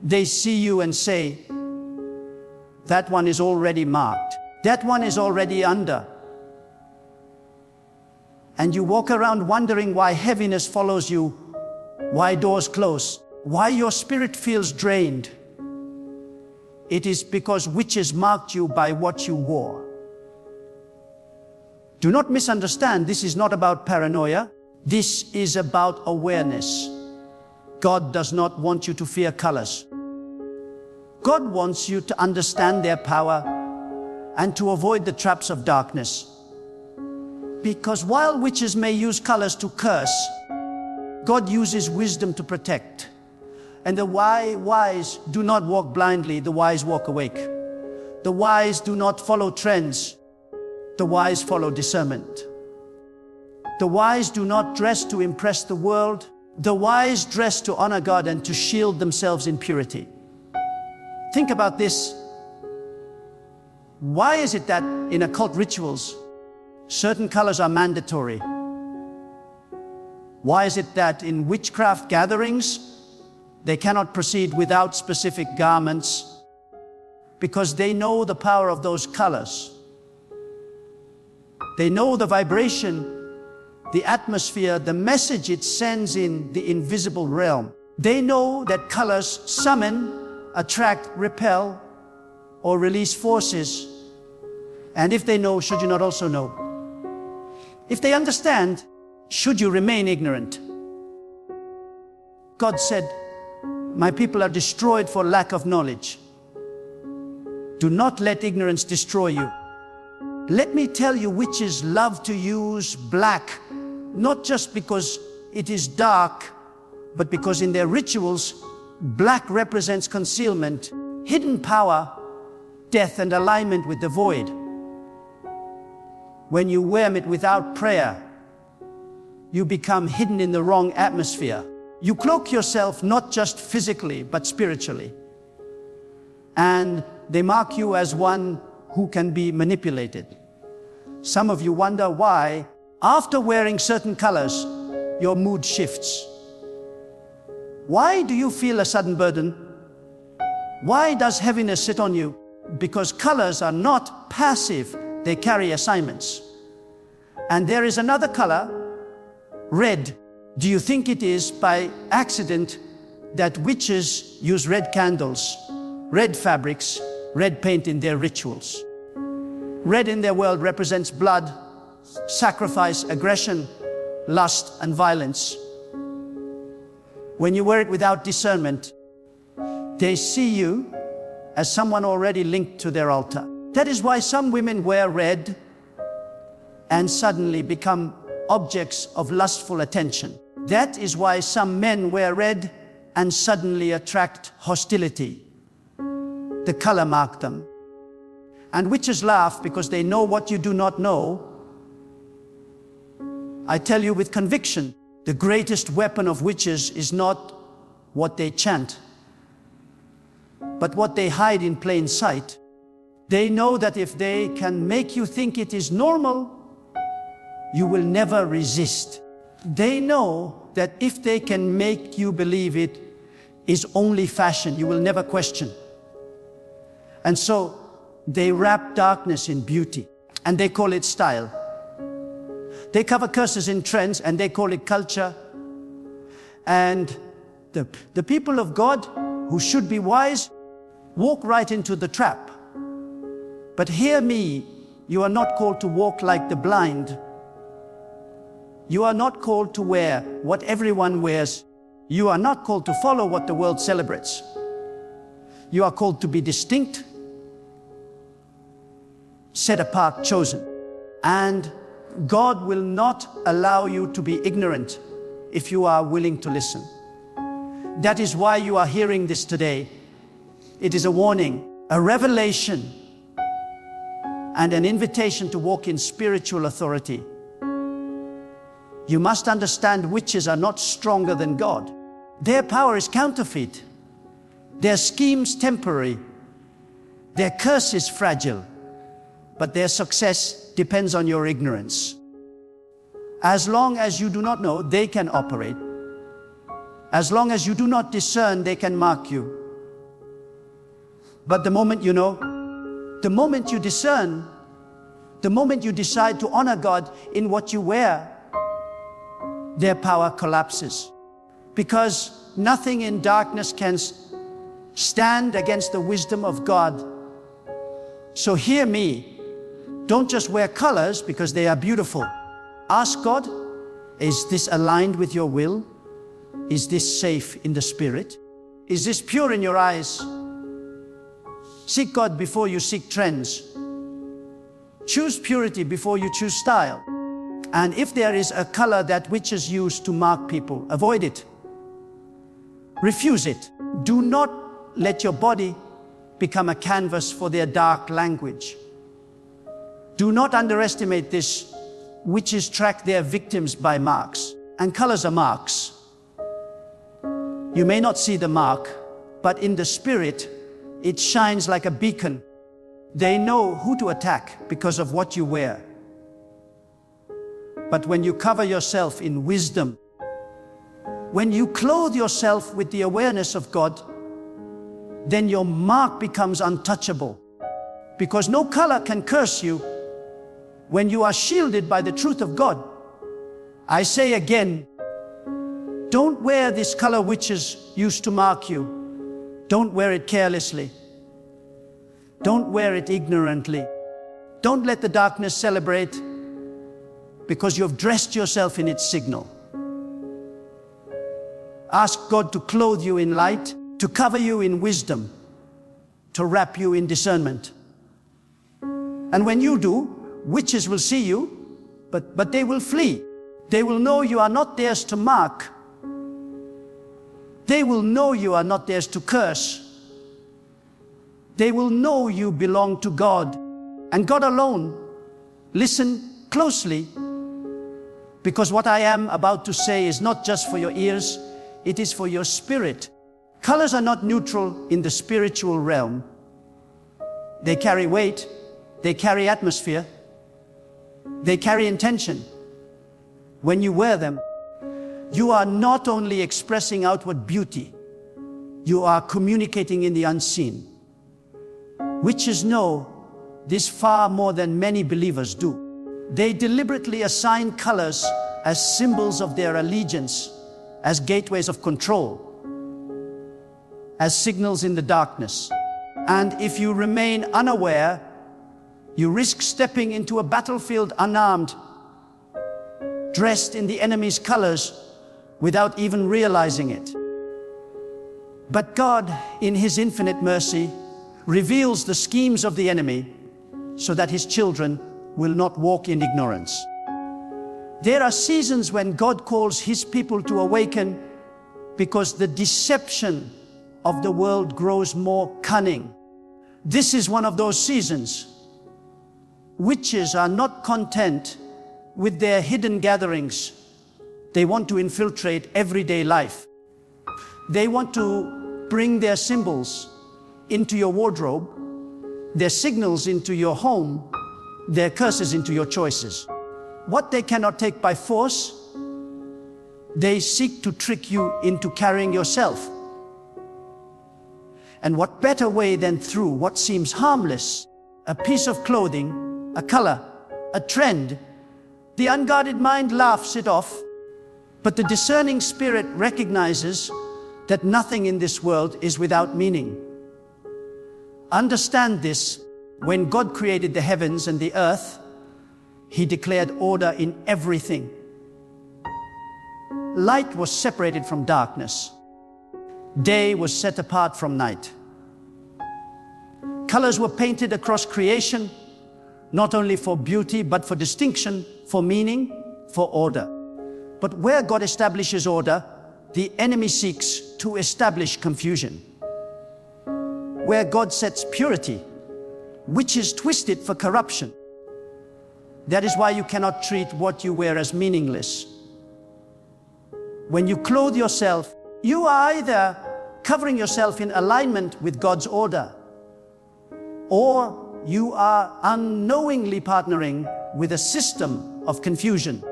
They see you and say, "That one is already marked. That one is already under." And you walk around wondering why heaviness follows you, why doors close, why your spirit feels drained. It is because witches marked you by what you wore. Do not misunderstand, this is not about paranoia. This is about awareness. God does not want you to fear colors. God wants you to understand their power and to avoid the traps of darkness. Because while witches may use colors to curse, God uses wisdom to protect. And the wise do not walk blindly, the wise walk awake. The wise do not follow trends, the wise follow discernment. The wise do not dress to impress the world, the wise dress to honor God and to shield themselves in purity. Think about this. Why is it that in occult rituals, certain colors are mandatory? Why is it that in witchcraft gatherings, they cannot proceed without specific garments? Because they know the power of those colors. They know the vibration, the atmosphere, the message it sends in the invisible realm. They know that colors summon, attract, repel, or release forces. And if they know, should you not also know? If they understand, should you remain ignorant? God said, "My people are destroyed for lack of knowledge." Do not let ignorance destroy you. Let me tell you, witches love to use black, not just because it is dark, but because in their rituals, black represents concealment, hidden power, death, and alignment with the void. When you wear it without prayer, you become hidden in the wrong atmosphere. You cloak yourself not just physically, but spiritually. And they mark you as one who can be manipulated. Some of you wonder why, after wearing certain colors, your mood shifts. Why do you feel a sudden burden? Why does heaviness sit on you? Because colors are not passive, they carry assignments. And there is another color, red. Do you think it is by accident that witches use red candles, red fabrics, red paint in their rituals? Red in their world represents blood, sacrifice, aggression, lust, and violence. When you wear it without discernment, they see you as someone already linked to their altar. That is why some women wear red and suddenly become objects of lustful attention. That is why some men wear red and suddenly attract hostility. The color marked them. And witches laugh because they know what you do not know. I tell you with conviction, the greatest weapon of witches is not what they chant, but what they hide in plain sight. They know that if they can make you think it is normal, you will never resist. They know that if they can make you believe it is only fashion, you will never question. And so they wrap darkness in beauty, and they call it style. They cover curses in trends, and they call it culture. And the people of God, who should be wise, walk right into the trap. But hear me, you are not called to walk like the blind. You are not called to wear what everyone wears. You are not called to follow what the world celebrates. You are called to be distinct, set apart, chosen. And God will not allow you to be ignorant if you are willing to listen. That is why you are hearing this today. It is a warning, a revelation, and an invitation to walk in spiritual authority. You must understand witches are not stronger than God. Their power is counterfeit. Their schemes temporary. Their curse is fragile. But their success depends on your ignorance. As long as you do not know, they can operate. As long as you do not discern, they can mark you. But the moment you know, the moment you discern, the moment you decide to honor God in what you wear, their power collapses. Because nothing in darkness can stand against the wisdom of God. So hear me. Don't just wear colors because they are beautiful. Ask God, is this aligned with your will? Is this safe in the spirit? Is this pure in your eyes? Seek God before you seek trends. Choose purity before you choose style. And if there is a color that witches use to mark people, avoid it. Refuse it. Do not let your body become a canvas for their dark language. Do not underestimate this. Witches track their victims by marks, and colors are marks. You may not see the mark, but in the spirit, it shines like a beacon. They know who to attack because of what you wear. But when you cover yourself in wisdom, when you clothe yourself with the awareness of God, then your mark becomes untouchable. Because no color can curse you. when you are shielded by the truth of God. I say again, don't wear this color witches used to mark you. Don't wear it carelessly. Don't wear it ignorantly. Don't let the darkness celebrate because you have dressed yourself in its signal. Ask God to clothe you in light, to cover you in wisdom, to wrap you in discernment. And when you do, witches will see you, but they will flee. They will know you are not theirs to mark. They will know you are not theirs to curse. They will know you belong to God, and God alone. Listen closely, because what I am about to say is not just for your ears, it is for your spirit. Colors are not neutral in the spiritual realm. They carry weight, they carry atmosphere, they carry intention. When you wear them, you are not only expressing outward beauty, you are communicating in the unseen. Witches know this far more than many believers do. They deliberately assign colors as symbols of their allegiance, as gateways of control, as signals in the darkness. And if you remain unaware, you risk stepping into a battlefield unarmed, dressed in the enemy's colors without even realizing it. But God, in His infinite mercy, reveals the schemes of the enemy so that His children will not walk in ignorance. There are seasons when God calls His people to awaken because the deception of the world grows more cunning. This is one of those seasons. Witches are not content with their hidden gatherings. They want to infiltrate everyday life. They want to bring their symbols into your wardrobe, their signals into your home, their curses into your choices. What they cannot take by force, they seek to trick you into carrying yourself. And what better way than through what seems harmless, a piece of clothing, a color, a trend. The unguarded mind laughs it off, but the discerning spirit recognizes that nothing in this world is without meaning. Understand this: when God created the heavens and the earth, He declared order in everything. Light was separated from darkness. Day was set apart from night. Colors were painted across creation, not only for beauty, but for distinction, for meaning, for order. But where God establishes order, the enemy seeks to establish confusion. Where God sets purity, witches twist it for corruption. That is why you cannot treat what you wear as meaningless. When you clothe yourself, you are either covering yourself in alignment with God's order, or you are unknowingly partnering with a system of confusion.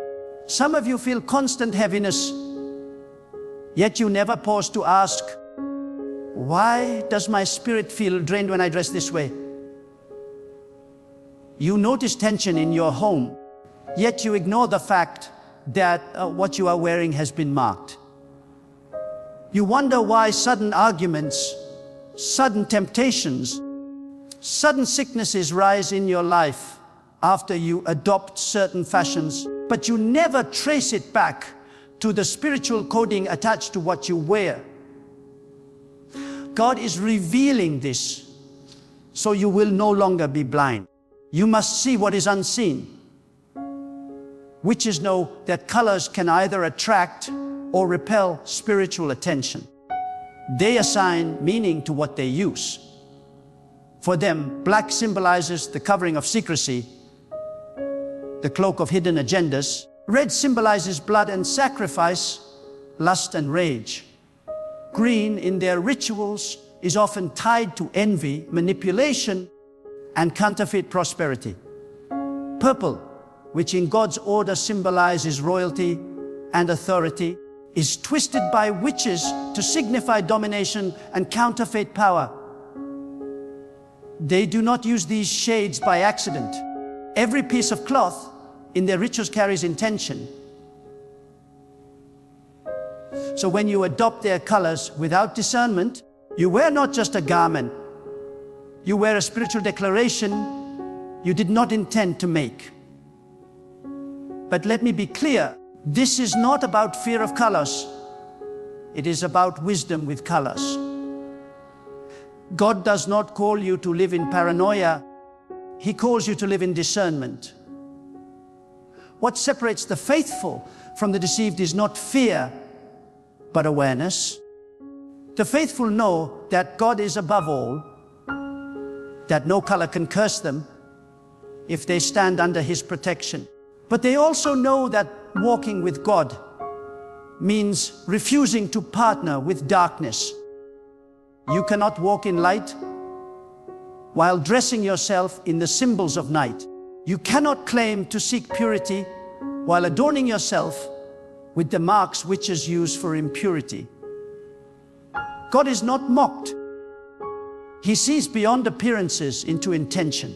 Some of you feel constant heaviness, yet you never pause to ask, why does my spirit feel drained when I dress this way? You notice tension in your home, yet you ignore the fact that what you are wearing has been marked. You wonder why sudden arguments, sudden temptations, sudden sicknesses rise in your life after you adopt certain fashions, but you never trace it back to the spiritual coding attached to what you wear. God is revealing this so you will no longer be blind. You must see what is unseen. Witches know that colors can either attract or repel spiritual attention. They assign meaning to what they use. For them, black symbolizes the covering of secrecy, the cloak of hidden agendas. Red symbolizes blood and sacrifice, lust and rage. Green, in their rituals, is often tied to envy, manipulation, and counterfeit prosperity. Purple, which in God's order symbolizes royalty and authority, is twisted by witches to signify domination and counterfeit power. They do not use these shades by accident. Every piece of cloth in their rituals carries intention. So when you adopt their colors without discernment, you wear not just a garment, you wear a spiritual declaration you did not intend to make. But let me be clear, this is not about fear of colors. It is about wisdom with colors. God does not call you to live in paranoia. He calls you to live in discernment. What separates the faithful from the deceived is not fear, but awareness. The faithful know that God is above all, that no color can curse them if they stand under His protection. But they also know that walking with God means refusing to partner with darkness. You cannot walk in light while dressing yourself in the symbols of night. You cannot claim to seek purity while adorning yourself with the marks witches use for impurity. God is not mocked. He sees beyond appearances into intention.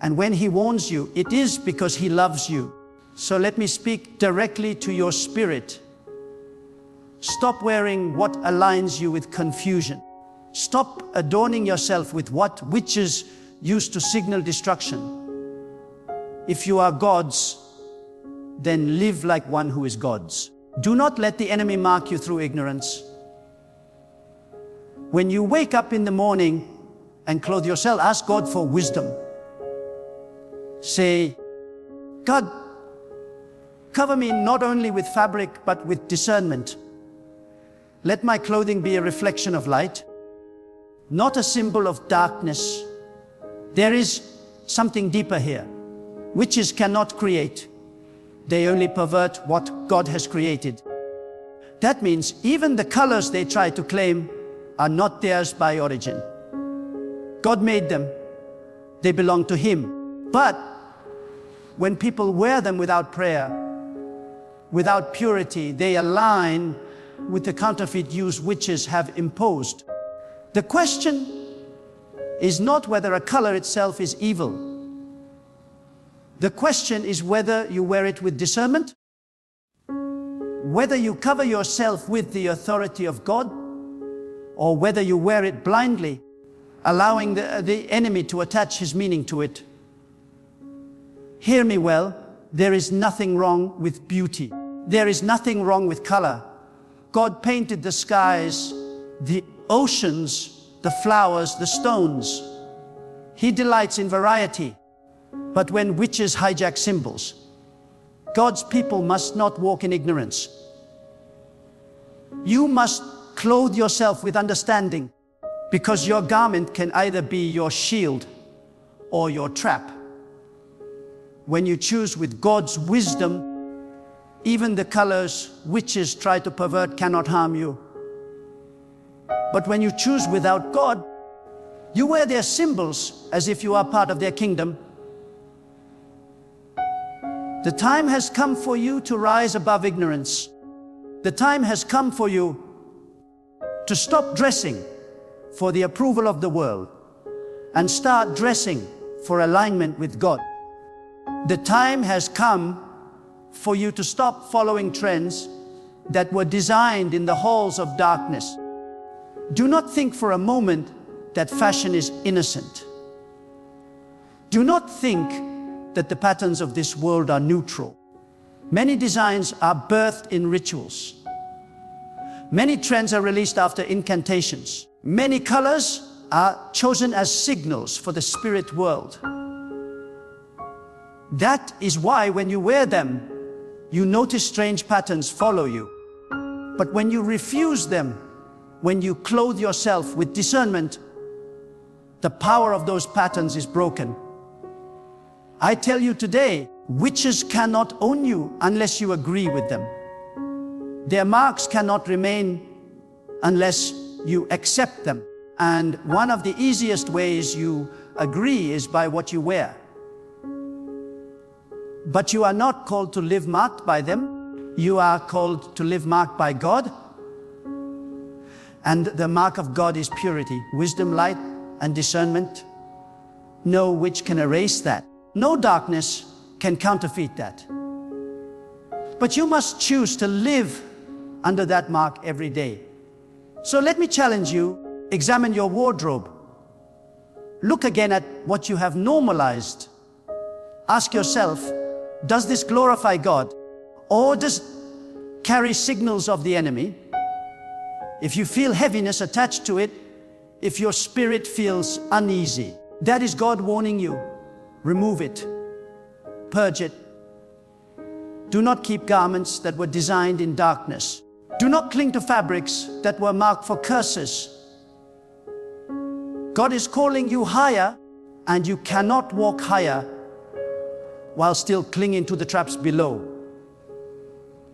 And when He warns you, it is because He loves you. So let me speak directly to your spirit. Stop wearing what aligns you with confusion. Stop adorning yourself with what witches use to signal destruction. If you are God's, then live like one who is God's. Do not let the enemy mark you through ignorance. When you wake up in the morning and clothe yourself, ask God for wisdom. Say, God, cover me not only with fabric, but with discernment. Let my clothing be a reflection of light, not a symbol of darkness. There is something deeper here. Witches cannot create. They only pervert what God has created. That means even the colors they try to claim are not theirs by origin. God made them. They belong to Him. But when people wear them without prayer, without purity, they align with the counterfeit use witches have imposed. The question is not whether a color itself is evil. The question is whether you wear it with discernment, whether you cover yourself with the authority of God, or whether you wear it blindly, allowing the enemy to attach his meaning to it. Hear me well, there is nothing wrong with beauty. There is nothing wrong with color. God painted the skies, the oceans, the flowers, the stones. He delights in variety. But when witches hijack symbols, God's people must not walk in ignorance. You must clothe yourself with understanding, because your garment can either be your shield or your trap. When you choose with God's wisdom, even the colors witches try to pervert cannot harm you. But when you choose without God, you wear their symbols as if you are part of their kingdom. The time has come for you to rise above ignorance. The time has come for you to stop dressing for the approval of the world and start dressing for alignment with God. The time has come for you to stop following trends that were designed in the halls of darkness. Do not think for a moment that fashion is innocent. Do not think that the patterns of this world are neutral. Many designs are birthed in rituals. Many trends are released after incantations. Many colors are chosen as signals for the spirit world. That is why when you wear them, you notice strange patterns follow you. But when you refuse them, when you clothe yourself with discernment, the power of those patterns is broken. I tell you today, witches cannot own you unless you agree with them. Their marks cannot remain unless you accept them. And one of the easiest ways you agree is by what you wear. But you are not called to live marked by them. You are called to live marked by God. And the mark of God is purity, wisdom, light, and discernment. No witch can erase that. No darkness can counterfeit that. But you must choose to live under that mark every day. So let me challenge you, examine your wardrobe. Look again at what you have normalized. Ask yourself, does this glorify God, or does it carry signals of the enemy? If you feel heaviness attached to it, if your spirit feels uneasy, that is God warning you. Remove it. Purge it. Do not keep garments that were designed in darkness. Do not cling to fabrics that were marked for curses. God is calling you higher, and you cannot walk higher while still clinging to the traps below.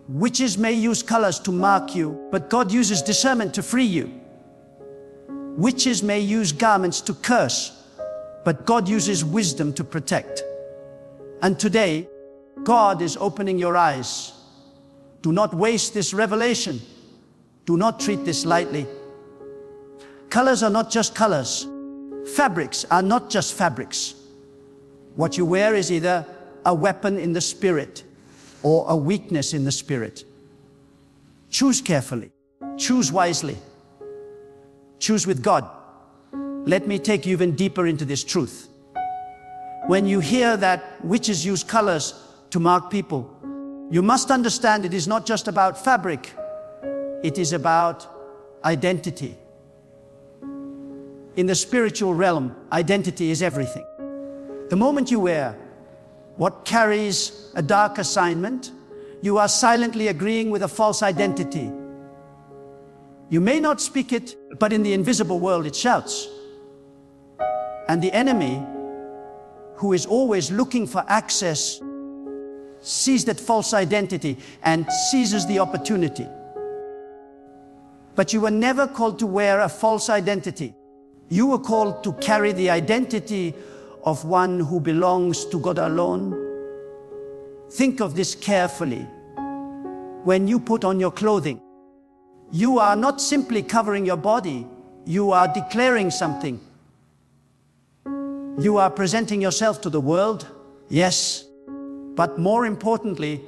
Witches may use colors to mark you, but God uses discernment to free you. Witches may use garments to curse, but God uses wisdom to protect. And today, God is opening your eyes. Do not waste this revelation. Do not treat this lightly. Colors are not just colors. Fabrics are not just fabrics. What you wear is either a weapon in the spirit or a weakness in the spirit. Choose carefully. Choose wisely. Choose with God. Let me take you even deeper into this truth. When you hear that witches use colors to mark people, you must understand it is not just about fabric. It is about identity. In the spiritual realm, identity is everything. The moment you wear what carries a dark assignment, you are silently agreeing with a false identity. You may not speak it, but in the invisible world it shouts. And the enemy, who is always looking for access, sees that false identity and seizes the opportunity. But you were never called to wear a false identity. You were called to carry the identity of one who belongs to God alone. Think of this carefully. When you put on your clothing, you are not simply covering your body, you are declaring something. You are presenting yourself to the world, yes, but more importantly,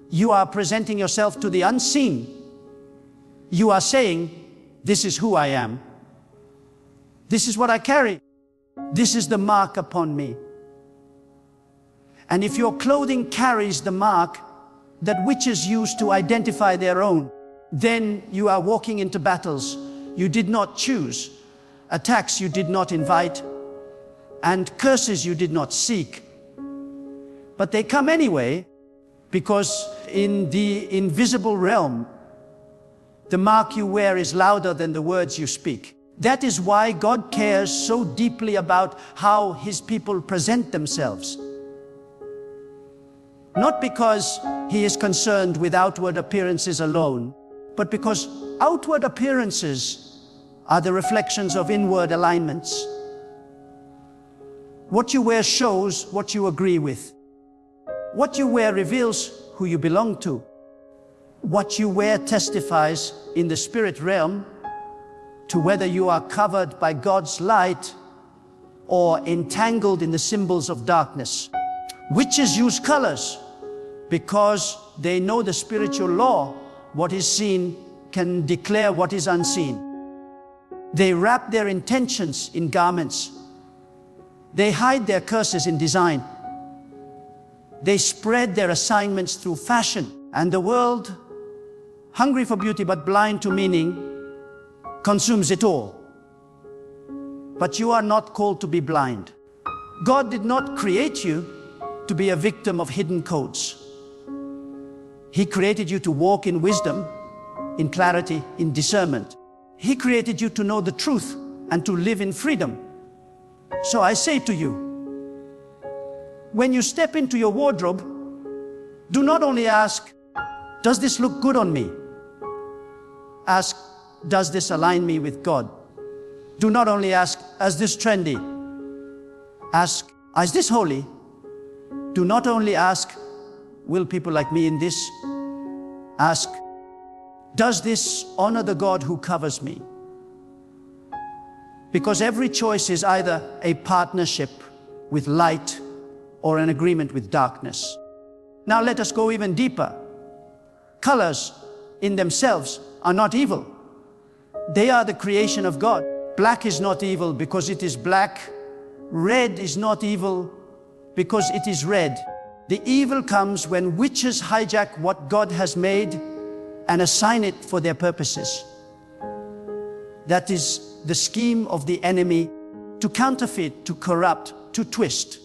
you are presenting yourself to the unseen. You are saying, this is who I am. This is what I carry. This is the mark upon me. And if your clothing carries the mark that witches use to identify their own, then you are walking into battles you did not choose, attacks you did not invite, and curses you did not seek. But they come anyway, because in the invisible realm, the mark you wear is louder than the words you speak. That is why God cares so deeply about how His people present themselves. Not because He is concerned with outward appearances alone, but because outward appearances are the reflections of inward alignments. What you wear shows what you agree with. What you wear reveals who you belong to. What you wear testifies in the spirit realm to whether you are covered by God's light or entangled in the symbols of darkness. Witches use colors because they know the spiritual law. What is seen can declare what is unseen. They wrap their intentions in garments. They hide their curses in design. They spread their assignments through fashion. And the world, hungry for beauty but blind to meaning, consumes it all. But you are not called to be blind. God did not create you to be a victim of hidden codes. He created you to walk in wisdom, in clarity, in discernment. He created you to know the truth and to live in freedom. So I say to you, when you step into your wardrobe, do not only ask, does this look good on me? Ask, does this align me with God? Do not only ask, is this trendy? Ask, is this holy? Do not only ask, will people like me in this? Ask, does this honor the God who covers me? Because every choice is either a partnership with light or an agreement with darkness. Now let us go even deeper. Colors in themselves are not evil. They are the creation of God. Black is not evil because it is black. Red is not evil because it is red. The evil comes when witches hijack what God has made and assign it for their purposes. That is the scheme of the enemy to counterfeit, to corrupt, to twist.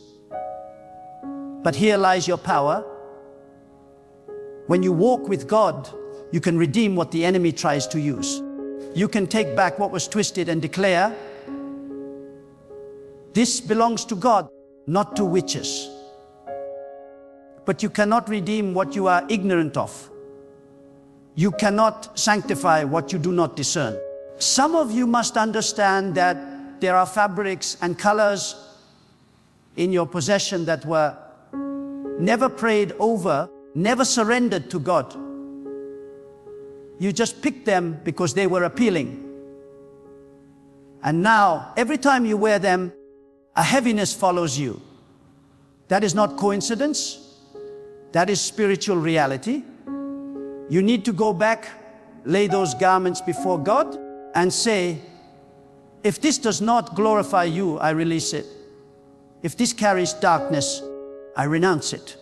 But here lies your power. When you walk with God, you can redeem what the enemy tries to use. You can take back what was twisted and declare, this belongs to God, not to witches. But you cannot redeem what you are ignorant of. You cannot sanctify what you do not discern. Some of you must understand that there are fabrics and colors in your possession that were never prayed over, never surrendered to God. You just picked them because they were appealing. And now, every time you wear them, a heaviness follows you. That is not coincidence. That is spiritual reality. You need to go back, lay those garments before God, and say, if this does not glorify you, I release it. If this carries darkness, I renounce it.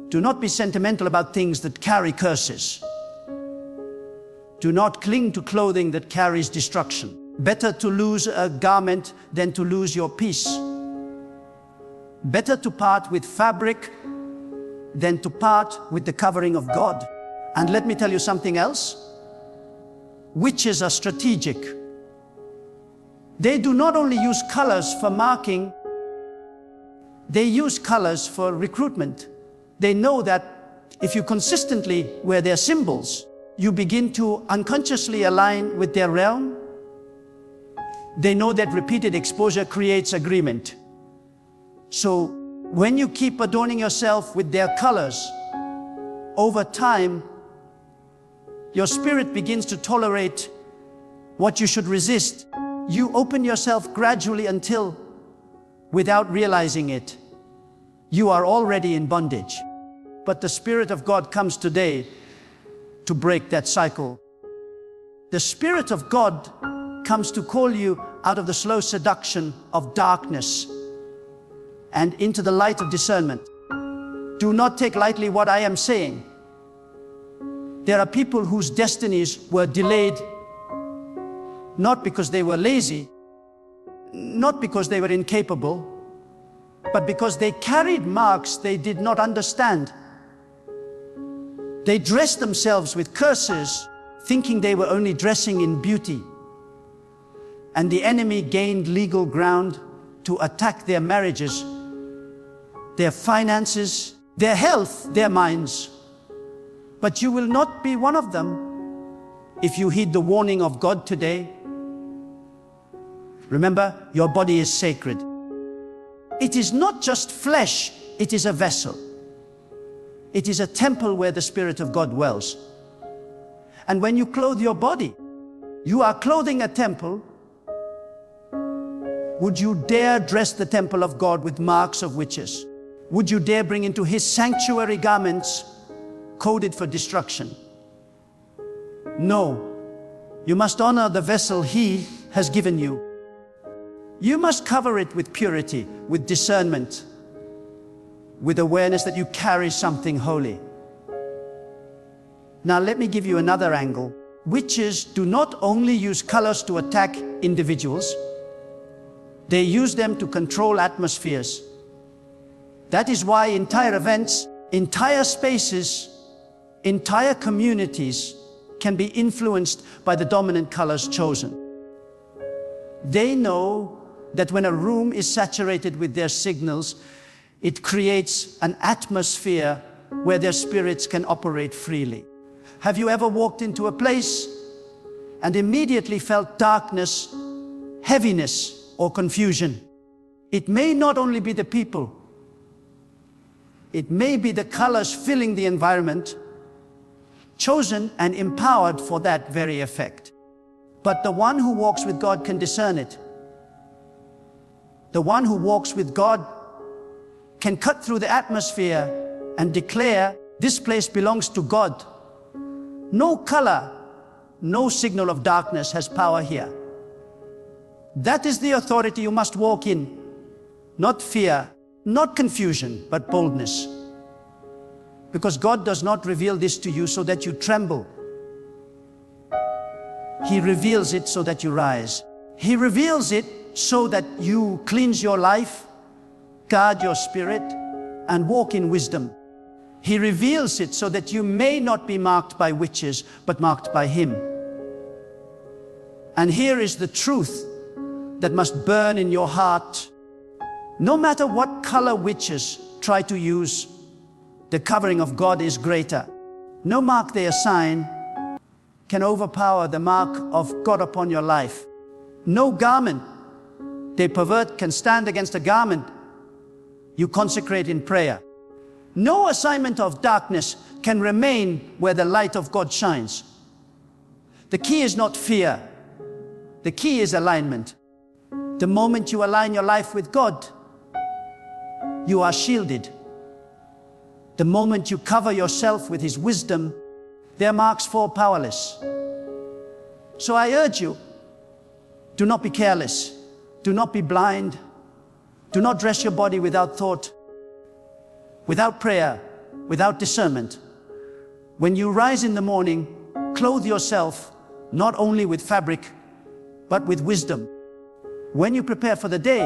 Do not be sentimental about things that carry curses. Do not cling to clothing that carries destruction. Better to lose a garment than to lose your peace. Better to part with fabric than to part with the covering of God. And let me tell you something else. Witches are strategic. They do not only use colors for marking, they use colors for recruitment. They know that if you consistently wear their symbols, you begin to unconsciously align with their realm. They know that repeated exposure creates agreement. So when you keep adorning yourself with their colors, over time, your spirit begins to tolerate what you should resist. You open yourself gradually until, without realizing it, you are already in bondage. But the Spirit of God comes today to break that cycle. The Spirit of God comes to call you out of the slow seduction of darkness and into the light of discernment. Do not take lightly what I am saying. There are people whose destinies were delayed, not because they were lazy, not because they were incapable, but because they carried marks they did not understand. They dressed themselves with curses, thinking they were only dressing in beauty. And the enemy gained legal ground to attack their marriages, their finances, their health, their minds. But you will not be one of them if you heed the warning of God today. Remember, your body is sacred. It is not just flesh, it is a vessel. It is a temple where the Spirit of God dwells. And when you clothe your body, you are clothing a temple. Would you dare dress the temple of God with marks of witches? Would you dare bring into His sanctuary garments coded for destruction? No. You must honor the vessel He has given you. You must cover it with purity, with discernment, with awareness that you carry something holy. Now let me give you another angle. Witches do not only use colors to attack individuals, they use them to control atmospheres. That is why entire events, entire spaces, entire communities can be influenced by the dominant colors chosen. They know that when a room is saturated with their signals, it creates an atmosphere where their spirits can operate freely. Have you ever walked into a place and immediately felt darkness, heaviness, or confusion? It may not only be the people, it may be the colors filling the environment, chosen and empowered for that very effect. But the one who walks with God can discern it. The one who walks with God can cut through the atmosphere and declare, this place belongs to God. No color, no signal of darkness has power here. That is the authority you must walk in. Not fear, not confusion, but boldness. Because God does not reveal this to you so that you tremble. He reveals it so that you rise. He reveals it so that you cleanse your life, guard your spirit, and walk in wisdom. He reveals it so that you may not be marked by witches, but marked by Him. And here is the truth that must burn in your heart. No matter what color witches try to use, the covering of God is greater. No mark they assign can overpower the mark of God upon your life. No garment they pervert can stand against a garment you consecrate in prayer. No assignment of darkness can remain where the light of God shines. The key is not fear. The key is alignment. The moment you align your life with God, you are shielded. The moment you cover yourself with His wisdom, their marks fall powerless. So I urge you, do not be careless. Do not be blind. Do not dress your body without thought, without prayer, without discernment. When you rise in the morning, clothe yourself not only with fabric, but with wisdom. When you prepare for the day,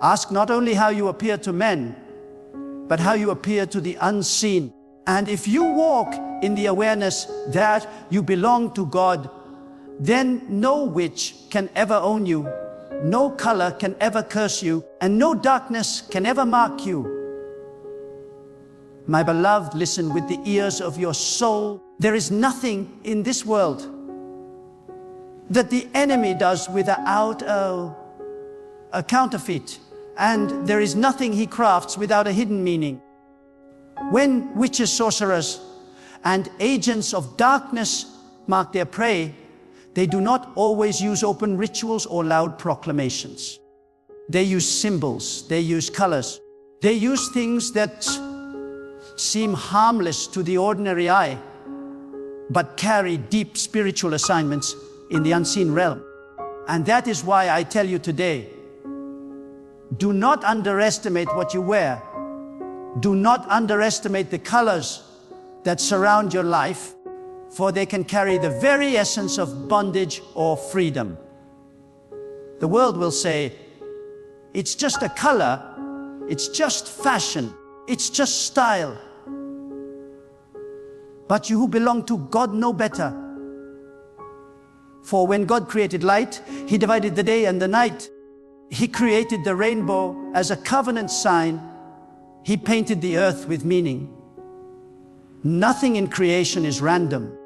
ask not only how you appear to men, but how you appear to the unseen. And if you walk in the awareness that you belong to God, then no witch can ever own you, no color can ever curse you, and no darkness can ever mark you. My beloved, listen with the ears of your soul. There is nothing in this world that the enemy does without a counterfeit. And there is nothing he crafts without a hidden meaning. When witches, sorcerers, and agents of darkness mark their prey, they do not always use open rituals or loud proclamations. They use symbols, they use colors, they use things that seem harmless to the ordinary eye, but carry deep spiritual assignments in the unseen realm. And that is why I tell you today, do not underestimate what you wear. Do not underestimate the colors that surround your life, for they can carry the very essence of bondage or freedom. The world will say, it's just a color, it's just fashion, it's just style. But you who belong to God know better. For when God created light, He divided the day and the night. He created the rainbow as a covenant sign. He painted the earth with meaning. Nothing in creation is random.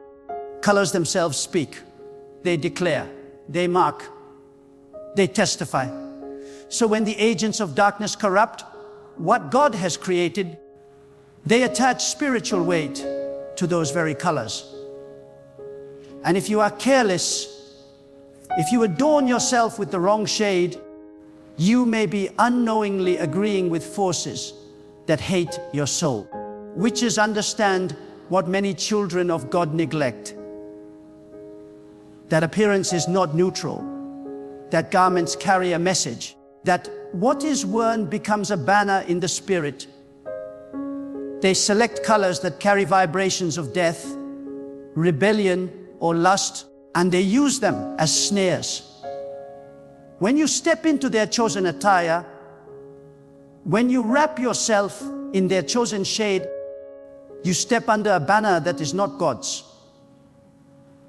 Colors themselves speak. They declare. They mark. They testify. So when the agents of darkness corrupt what God has created, they attach spiritual weight to those very colors. And if you are careless, if you adorn yourself with the wrong shade, you may be unknowingly agreeing with forces that hate your soul. Witches understand what many children of God neglect. That appearance is not neutral. That garments carry a message. That what is worn becomes a banner in the spirit. They select colors that carry vibrations of death, rebellion, or lust, and they use them as snares. When you step into their chosen attire, when you wrap yourself in their chosen shade, you step under a banner that is not God's.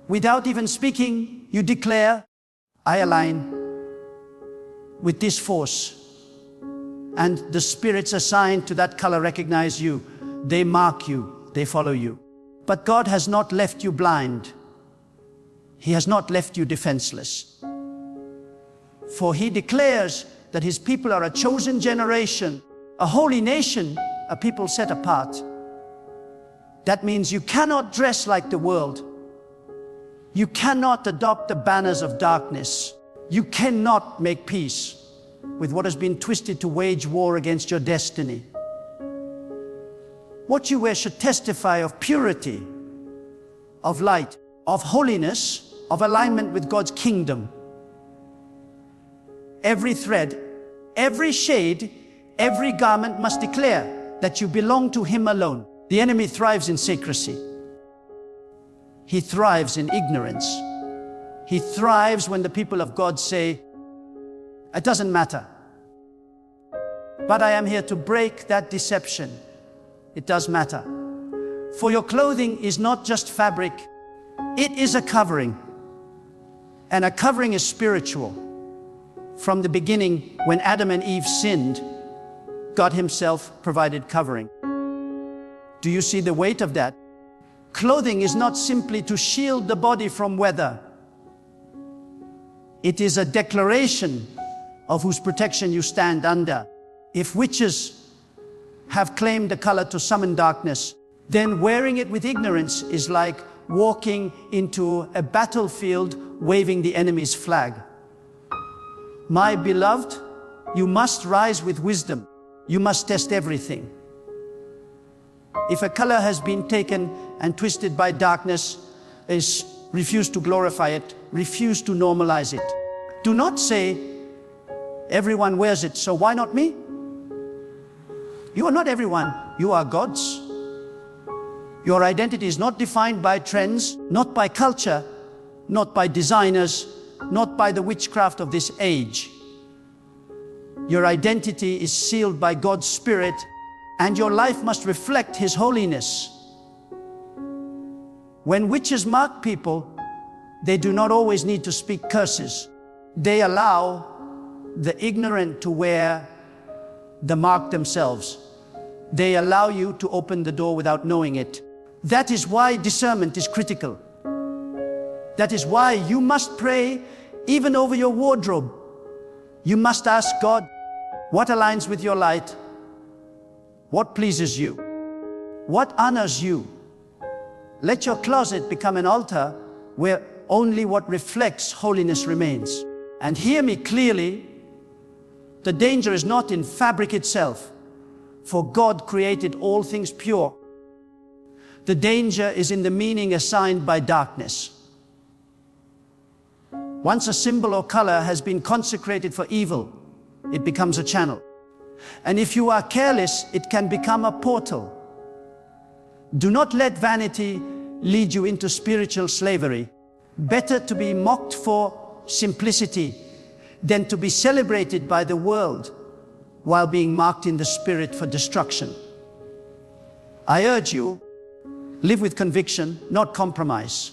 Without even speaking, you declare, I align with this force. And the spirits assigned to that color recognize you. They mark you. They follow you. But God has not left you blind. He has not left you defenseless. For He declares that His people are a chosen generation, a holy nation, a people set apart. That means you cannot dress like the world. You cannot adopt the banners of darkness. You cannot make peace with what has been twisted to wage war against your destiny. What you wear should testify of purity, of light, of holiness, of alignment with God's kingdom. Every thread, every shade, every garment must declare that you belong to Him alone. The enemy thrives in secrecy. He thrives in ignorance. He thrives when the people of God say, "It doesn't matter." But I am here to break that deception. It does matter. For your clothing is not just fabric, it is a covering. And a covering is spiritual. From the beginning, when Adam and Eve sinned, God Himself provided covering. Do you see the weight of that? Clothing is not simply to shield the body from weather. It is a declaration of whose protection you stand under. If witches have claimed the color to summon darkness, then wearing it with ignorance is like walking into a battlefield waving the enemy's flag. My beloved, you must rise with wisdom. You must test everything. If a color has been taken and twisted by darkness, refuse to glorify it, refuse to normalize it. Do not say, everyone wears it, so why not me? You are not everyone, you are God's. Your identity is not defined by trends, not by culture, not by designers, not by the witchcraft of this age. Your identity is sealed by God's Spirit, and your life must reflect His holiness. When witches mark people, they do not always need to speak curses. They allow the ignorant to wear the mark themselves. They allow you to open the door without knowing it. That is why discernment is critical. That is why you must pray even over your wardrobe. You must ask God, what aligns with your light? What pleases you? What honors you? Let your closet become an altar where only what reflects holiness remains. And hear me clearly, the danger is not in fabric itself, for God created all things pure. The danger is in the meaning assigned by darkness. Once a symbol or color has been consecrated for evil, it becomes a channel. And if you are careless, it can become a portal. Do not let vanity lead you into spiritual slavery. Better to be mocked for simplicity than to be celebrated by the world while being marked in the spirit for destruction. I urge you, live with conviction, not compromise.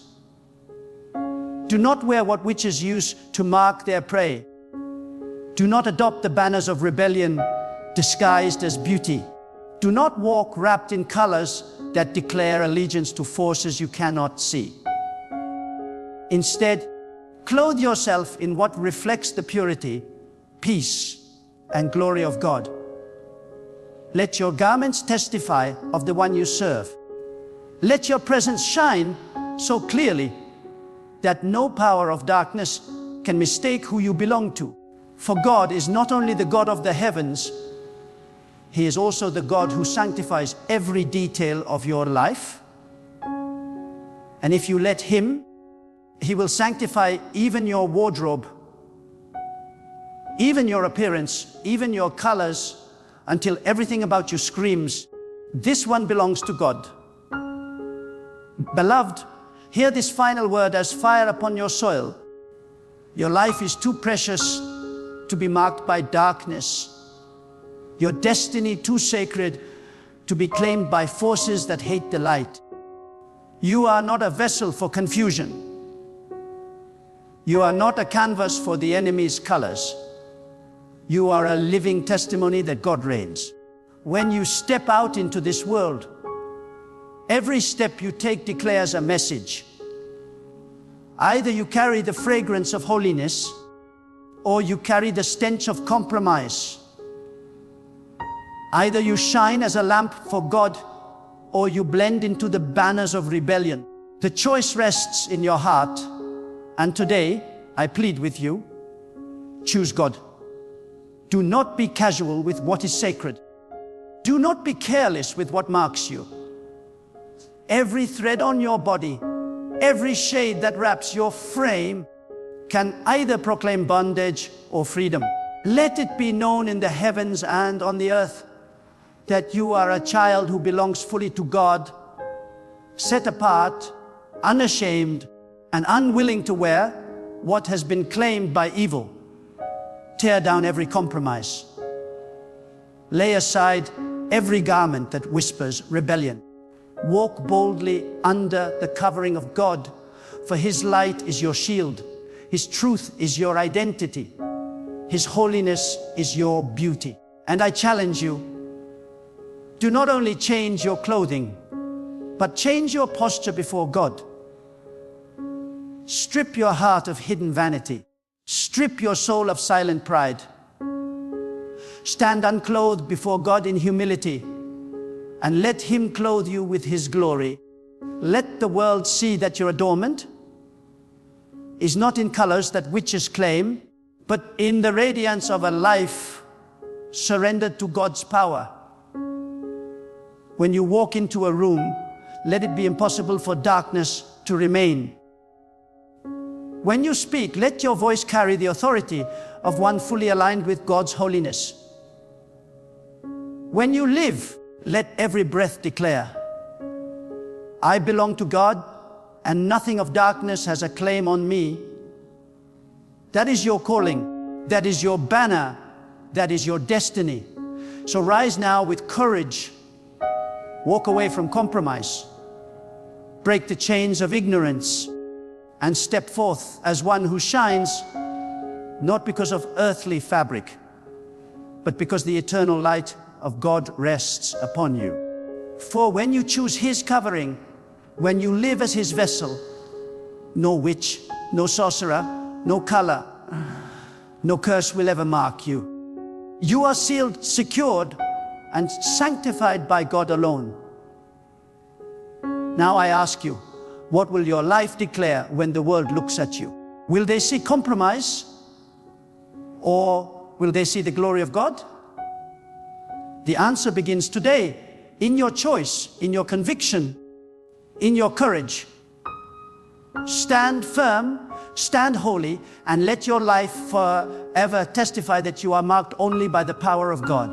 Do not wear what witches use to mark their prey. Do not adopt the banners of rebellion disguised as beauty. Do not walk wrapped in colors that declare allegiance to forces you cannot see. Instead, clothe yourself in what reflects the purity, peace, and glory of God. Let your garments testify of the one you serve. Let your presence shine so clearly that no power of darkness can mistake who you belong to. For God is not only the God of the heavens, He is also the God who sanctifies every detail of your life. And if you let Him, He will sanctify even your wardrobe, even your appearance, even your colors, until everything about you screams, this one belongs to God. Beloved, hear this final word as fire upon your soil. Your life is too precious to be marked by darkness. Your destiny too sacred to be claimed by forces that hate the light. You are not a vessel for confusion. You are not a canvas for the enemy's colors. You are a living testimony that God reigns. When you step out into this world, every step you take declares a message. Either you carry the fragrance of holiness, or you carry the stench of compromise. Either you shine as a lamp for God, or you blend into the banners of rebellion. The choice rests in your heart. And today, I plead with you, choose God. Do not be casual with what is sacred. Do not be careless with what marks you. Every thread on your body, every shade that wraps your frame can either proclaim bondage or freedom. Let it be known in the heavens and on the earth that you are a child who belongs fully to God, set apart, unashamed, and unwilling to wear what has been claimed by evil. Tear down every compromise. Lay aside every garment that whispers rebellion. Walk boldly under the covering of God, for His light is your shield. His truth is your identity. His holiness is your beauty. And I challenge you, do not only change your clothing, but change your posture before God. Strip your heart of hidden vanity. Strip your soul of silent pride. Stand unclothed before God in humility, and let Him clothe you with His glory. Let the world see that your adornment is not in colors that witches claim, but in the radiance of a life surrendered to God's power. When you walk into a room, let it be impossible for darkness to remain. When you speak, let your voice carry the authority of one fully aligned with God's holiness. When you live, let every breath declare, I belong to God, and nothing of darkness has a claim on me. That is your calling. That is your banner. That is your destiny. So rise now with courage. Walk away from compromise. Break the chains of ignorance and step forth as one who shines, not because of earthly fabric, but because the eternal light of God rests upon you. For when you choose His covering, when you live as His vessel, no witch, no sorcerer, no color, no curse will ever mark you. You are sealed, secured, and sanctified by God alone. Now I ask you, what will your life declare when the world looks at you? Will they see compromise? Or will they see the glory of God? The answer begins today, in your choice, in your conviction, in your courage. Stand firm, stand holy, and let your life forever testify that you are marked only by the power of God.